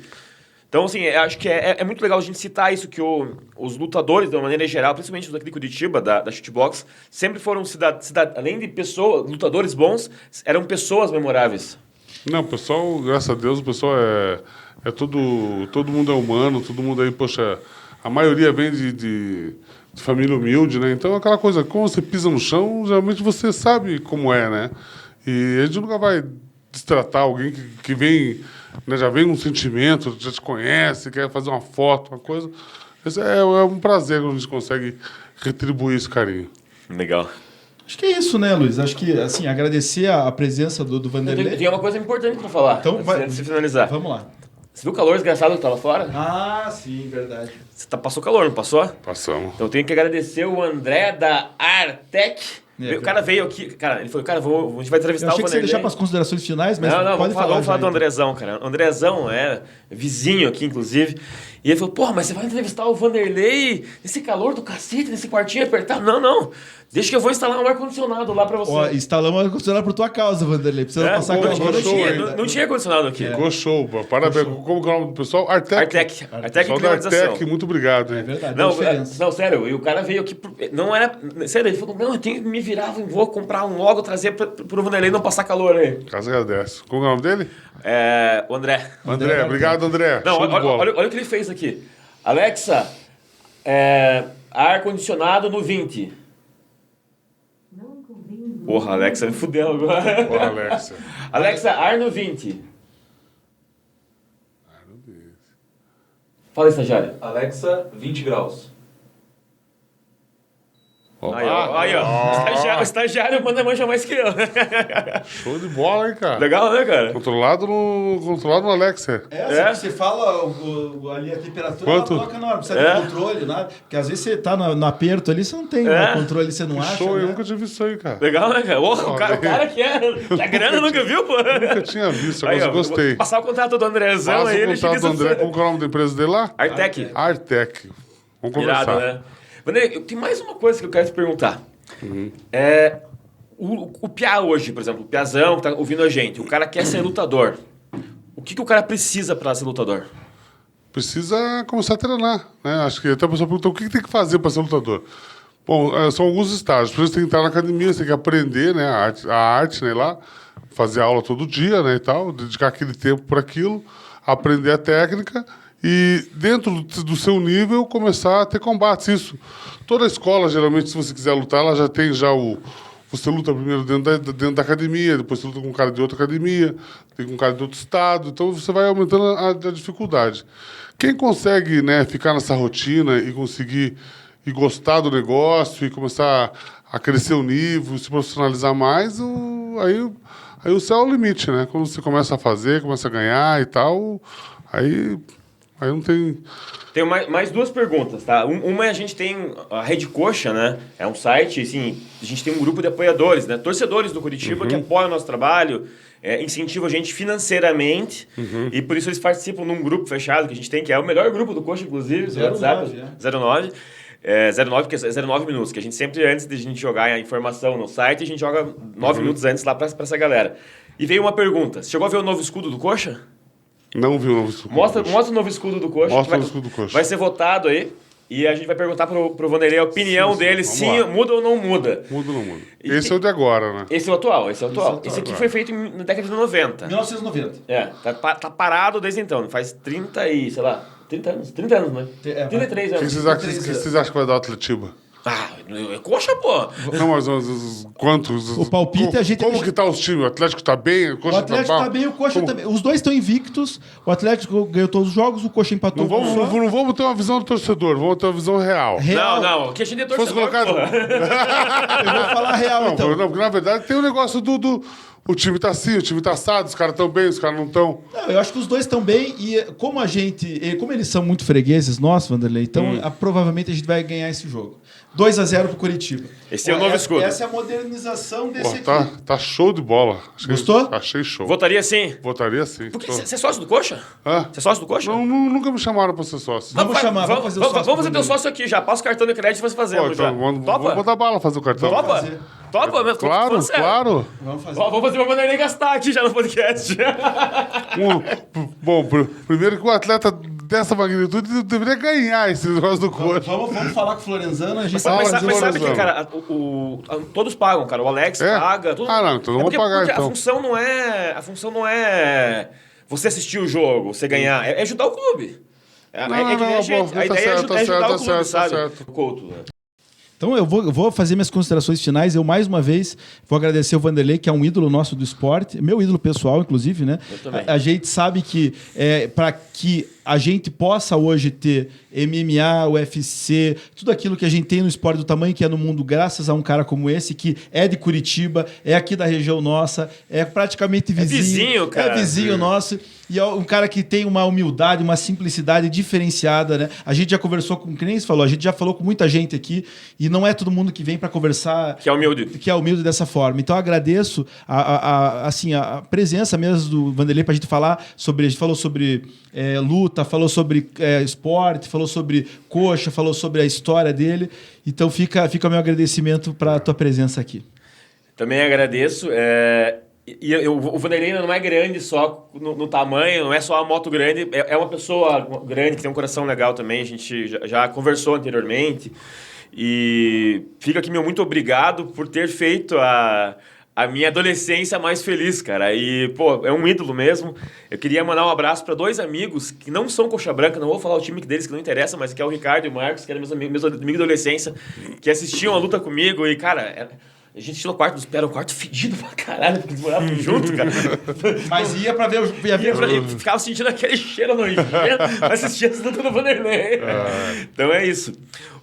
Então, assim, acho que é muito legal a gente citar isso, que os lutadores, de uma maneira geral, principalmente os daqui de Curitiba, da Shootbox, sempre foram, além de pessoas, lutadores bons, eram pessoas memoráveis. Não, o pessoal, graças a Deus, o pessoal todo mundo é humano, todo mundo aí, poxa, a maioria vem de família humilde, né? Então, aquela coisa, quando você pisa no chão, geralmente você sabe como é, né? E a gente nunca vai destratar alguém que vem, né, já vem com um sentimento, já te conhece, quer fazer uma foto, uma coisa. Esse é um prazer quando a gente consegue retribuir esse carinho. Legal. Acho que é isso, né, Luiz? Acho que, assim, agradecer a presença do Vanderlei. Tem uma coisa importante para falar, então, antes de finalizar. Vamos lá. Você viu o calor desgraçado que tá lá fora? Ah, sim, verdade. Você passou calor, não passou? Passamos. Então eu tenho que agradecer o André da Artec. O cara veio aqui, cara, ele falou, cara, a gente vai entrevistar o Vanderlei. Eu achei que você ia deixar para as considerações finais, mas pode falar. Vamos falar do Andrezão, cara. O Andrezão é vizinho aqui, inclusive. E ele falou, porra, mas você vai entrevistar o Vanderlei nesse calor do cacete, nesse quartinho apertado? Não. Deixa que eu vou instalar um ar-condicionado lá pra você. Ó, instalamos um ar-condicionado por tua causa, Vanderlei. Precisa passar com a gente. Não tinha ar-condicionado aqui. Ficou show, pô. Parabéns. Como que é o nome do pessoal? Artec. Artec Climatização. Artec, muito obrigado. É verdade, não, sério. E o cara veio aqui... Não era... Sério, ele falou, não, eu tenho que me virar, vou comprar um logo, trazer pro Vanderlei não passar calor aí. Casa agradece. Como é o nome dele? O André. André, obrigado, André. Não, olha o que ele fez aqui. Alexa, ar-condicionado no 20. Porra, Alexa me fudeu agora. Porra, Alexa. Alexa, ar no 20. Ar no 20. Fala, estagiário. Alexa, 20 graus. Aí, ó. O estagiário manja mais que eu. Show de bola, hein, cara? Legal, né, cara? Controlado no Alexa. Você fala ali a temperatura, quanto? ela coloca na hora, não precisa de controle, nada. Porque às vezes você tá no aperto ali, você não tem controle, você não acha. Show, né? eu nunca tinha visto isso aí, cara. Legal, né, cara? O cara que a grana nunca viu, pô. Nunca tinha visto, mas eu gostei. Vou passar o contato do Andrezão aí. Passa o contato do André. Como que é o nome da empresa dele lá? Artec. Artec. Vamos conversar. Irado, né? Vanderlei, tem mais uma coisa que eu quero te perguntar. O Piá hoje, por exemplo, o Piazão que tá ouvindo a gente, o cara quer ser lutador. O que o cara precisa para ser lutador? precisa começar a treinar, né? Acho que até a pessoa perguntou o que tem que fazer para ser lutador. Bom, são alguns estágios. Primeiro você tem que entrar na academia, você tem que aprender, né, a arte, né, lá, fazer aula todo dia, né, e tal, dedicar aquele tempo para aquilo, aprender a técnica e, dentro do seu nível, começar a ter combates. Isso. Toda escola, geralmente, se você quiser lutar, ela já tem você luta primeiro dentro da academia, depois você luta com um cara de outra academia, tem com um cara de outro estado, então você vai aumentando a dificuldade. Quem consegue, né, ficar nessa rotina e conseguir e gostar do negócio e começar a crescer o nível, se profissionalizar mais, aí o céu é o limite, né? Quando você começa a fazer, começa a ganhar e tal, aí não tem... Tenho mais duas perguntas, tá? Uma é a gente tem a Rede Coxa, né? É um site, assim, a gente tem um grupo de apoiadores, né? Torcedores do Curitiba que apoiam o nosso trabalho, incentivam a gente financeiramente e por isso eles participam num grupo fechado que a gente tem, que é o melhor grupo do Coxa, inclusive, do WhatsApp, 09. 09, porque é 09 minutos, que a gente sempre, antes de a gente jogar a informação no site, a gente joga 9 minutos antes lá pra essa galera. E veio uma pergunta, você chegou a ver o novo escudo do Coxa? Não vi o novo escudo. Mostra o novo escudo do Coxa. Mostra o escudo do Coxa. Vai ser votado aí. E a gente vai perguntar pro Vanderlei a opinião dele, se muda ou não muda. Muda ou não muda. Esse é o de agora, né? Esse é o atual. Esse aqui foi feito na década de 90. 1990. Tá parado desde então. Faz 30 anos. 30 anos, né? 33 anos. O que vocês acham que vai dar o Atletiba? É Coxa, pô. Não, mas quantos? O palpite a gente... Como que tá os times? O Atlético tá bem? O Coxa Atlético tá bem, o Coxa também. Os dois estão invictos. O Atlético ganhou todos os jogos, o Coxa empatou. Não vamos ter uma visão do torcedor, vamos ter uma visão real. Não. Que a gente é torcedor, colocado... Eu vou falar real, então. Não, porque na verdade tem o negócio do o time tá assim, o time tá assado, os caras estão bem, os caras não estão. Eu acho que os dois estão bem e como eles são muito fregueses, nós, Vanderlei, então provavelmente a gente vai ganhar esse jogo. 2-0 pro Curitiba. Esse é o novo escudo. Essa é a modernização desse aqui. Tá show de bola. Gostou? Achei show. Votaria sim? Votaria sim. Porque você é sócio do Coxa? Você é sócio do Coxa? Nunca me chamaram pra ser sócio. Vamos fazer teu sócio aqui já. Passa o cartão de crédito e você fazendo já. Vamos botar bala fazer o cartão. Topa mesmo? Claro. Vamos fazer. Vamos fazer uma maneira de gastar aqui já no podcast. Bom, primeiro que o atleta dessa magnitude deveria ganhar esse negócio do Coxa. Vamos falar com o Florenzano. Mas sabe que, cara, todos pagam, cara. O Alex paga. Não, então vamos pagar, então. A função não é você assistir o jogo, você ganhar. É ajudar o clube. A ideia é ajudar o clube, sabe? Couto, Então eu vou fazer minhas considerações finais. Eu, mais uma vez, vou agradecer o Vanderlei, que é um ídolo nosso do esporte. Meu ídolo pessoal, inclusive, né? Eu também. A gente sabe que para que a gente possa hoje ter MMA, UFC, tudo aquilo que a gente tem no esporte do tamanho que é no mundo, graças a um cara como esse, que é de Curitiba, é aqui da região nossa, é praticamente vizinho. É vizinho, cara. É vizinho nosso. E é um cara que tem uma humildade, uma simplicidade diferenciada, né? A gente já conversou com, que nem você falou, a gente já falou com muita gente aqui e não é todo mundo que vem para conversar... Que é humilde dessa forma. Então, eu agradeço a presença mesmo do Vanderlei pra gente falar sobre... A gente falou sobre luta, falou sobre esporte, falou sobre Coxa, falou sobre a história dele. Então, fica o meu agradecimento pra tua presença aqui. Também agradeço. O Vanderlei não é grande só no tamanho, não é só uma moto grande, é uma pessoa grande que tem um coração legal também, a gente já conversou anteriormente. E fica aqui meu muito obrigado por ter feito a minha adolescência mais feliz, cara. E, pô, é um ídolo mesmo. Eu queria mandar um abraço para dois amigos que não são coxa branca, não vou falar o time deles que não interessa, mas que é o Ricardo e o Marcos, que eram meus amigos de adolescência, que assistiam a luta comigo e, cara... A gente tirou o quarto, era um quarto fedido pra caralho, porque eles moravam junto, cara. Mas ia pra ver ficava sentindo aquele cheiro nojento, assistia as lutas do Vanderlei. Então é isso.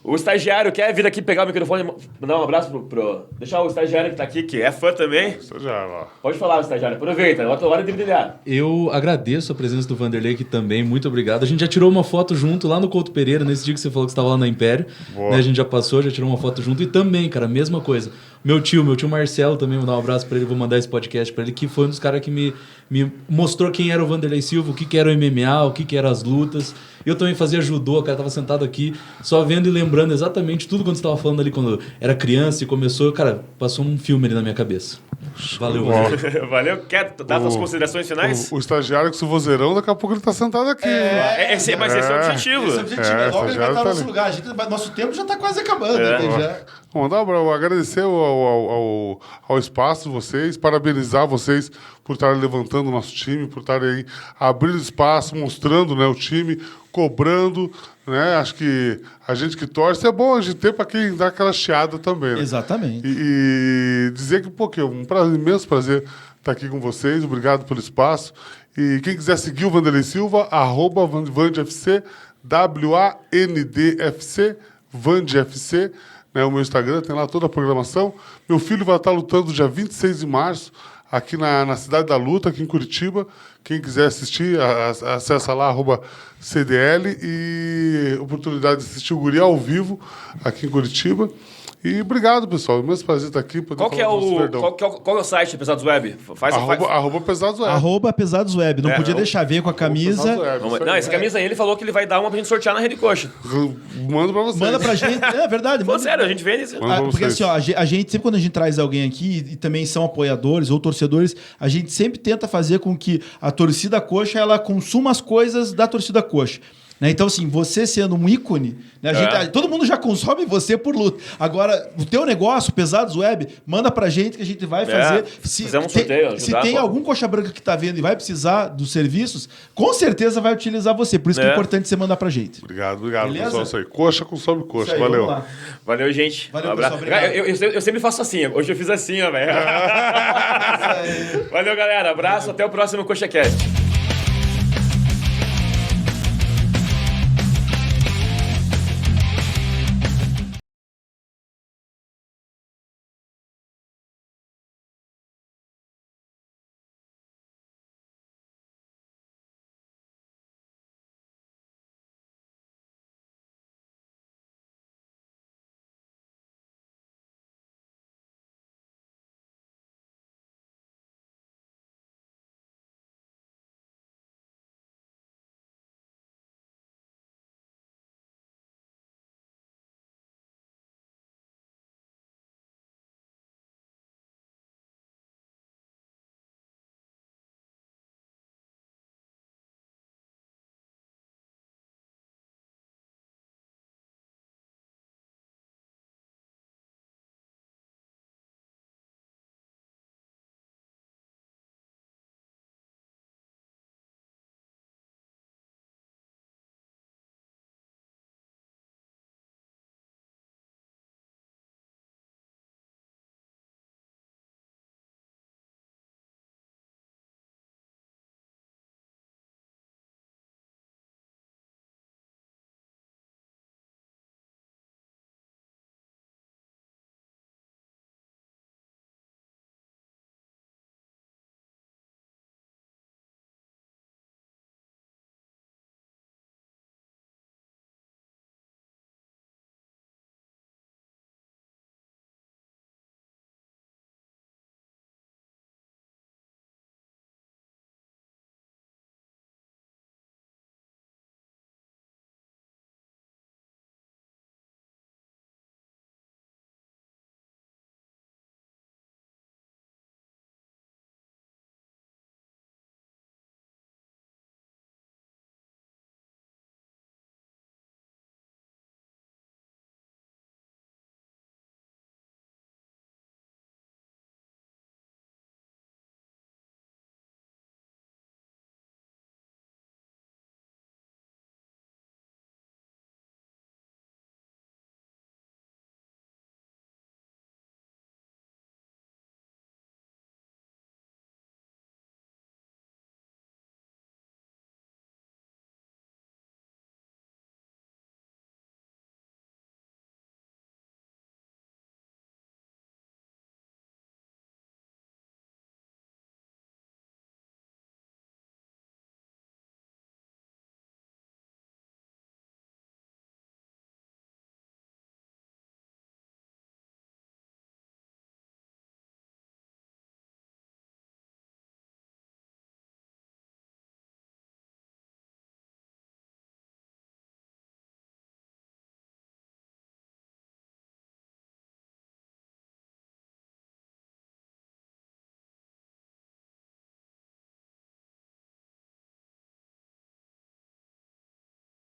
O estagiário quer vir aqui pegar o microfone e mandar um abraço pro... Deixar o estagiário que tá aqui, que é fã também. Estagiário lá. Pode falar, estagiário. Aproveita, é a hora de brilhar. Eu agradeço a presença do Vanderlei aqui também, muito obrigado. A gente já tirou uma foto junto lá no Couto Pereira, nesse dia que você falou que você estava lá na Império. Né, a gente já passou, já tirou uma foto junto. E também, cara, mesma coisa. Meu tio Marcelo também, vou dar um abraço pra ele, vou mandar esse podcast pra ele, que foi um dos caras que me mostrou quem era o Vanderlei Silva, o que era o MMA, o que eram as lutas. Eu também fazia judô, cara, tava sentado aqui, só vendo e lembrando exatamente tudo quando você tava falando ali, quando era criança e começou, cara, passou um filme ali na minha cabeça. Valeu, Vanderlei. Valeu. Quer dar suas considerações finais? O estagiário com esse vozeirão, daqui a pouco ele tá sentado aqui. Mas esse é o objetivo. Esse é o objetivo. Logo ele vai estar no tá nosso ali. lugar. Nosso tempo já está quase acabando. Já. Bom, agradecer ao espaço de vocês, parabenizar vocês por estarem levantando o nosso time, por estarem aí abrindo espaço, mostrando, né, o time, cobrando, né? Acho que a gente que torce é bom a gente ter para quem dá aquela chiada também. Né? Exatamente. E dizer que, é um imenso prazer estar aqui com vocês. Obrigado pelo espaço. E quem quiser seguir o Vanderlei Silva, @VandFC, WANDFC, VandFC, né, o meu Instagram, tem lá toda a programação. Meu filho vai estar lutando dia 26 de março, aqui na Cidade da Luta, aqui em Curitiba. Quem quiser assistir, acessa lá, @CDL, e oportunidade de assistir o Guri ao vivo, aqui em Curitiba. E obrigado, pessoal. Imenso prazer estar aqui. Qual é o site do Pesados Web? Arroba Pesados Web. @Pesados Web. Não podia deixar ver com a camisa. Não, essa camisa aí ele falou que ele vai dar uma pra gente sortear na Rede Coxa. Manda pra vocês. Manda pra gente. É verdade. Falando sério, a gente vende isso. Porque assim, ó, a gente, sempre quando a gente traz alguém aqui e também são apoiadores ou torcedores, a gente sempre tenta fazer com que a torcida coxa ela consuma as coisas da torcida coxa. Né? Então, assim, você sendo um ícone, né? Todo mundo já consome você por luta. Agora, o teu negócio, Pesados Web, manda pra gente que a gente vai fazer. Fazer um sorteio. Se tem algum coxa branca que tá vendo e vai precisar dos serviços, com certeza vai utilizar você. Por isso que é importante você mandar pra gente. Obrigado, Beleza? pessoal. Isso aí. Coxa consome coxa. Isso aí, Valeu. vamos lá. Valeu, gente. Valeu, Um abraço. pessoal, obrigado. Eu sempre faço assim. Hoje eu fiz assim, ó, velho. Valeu, galera. Abraço. Até o próximo CoxaCast.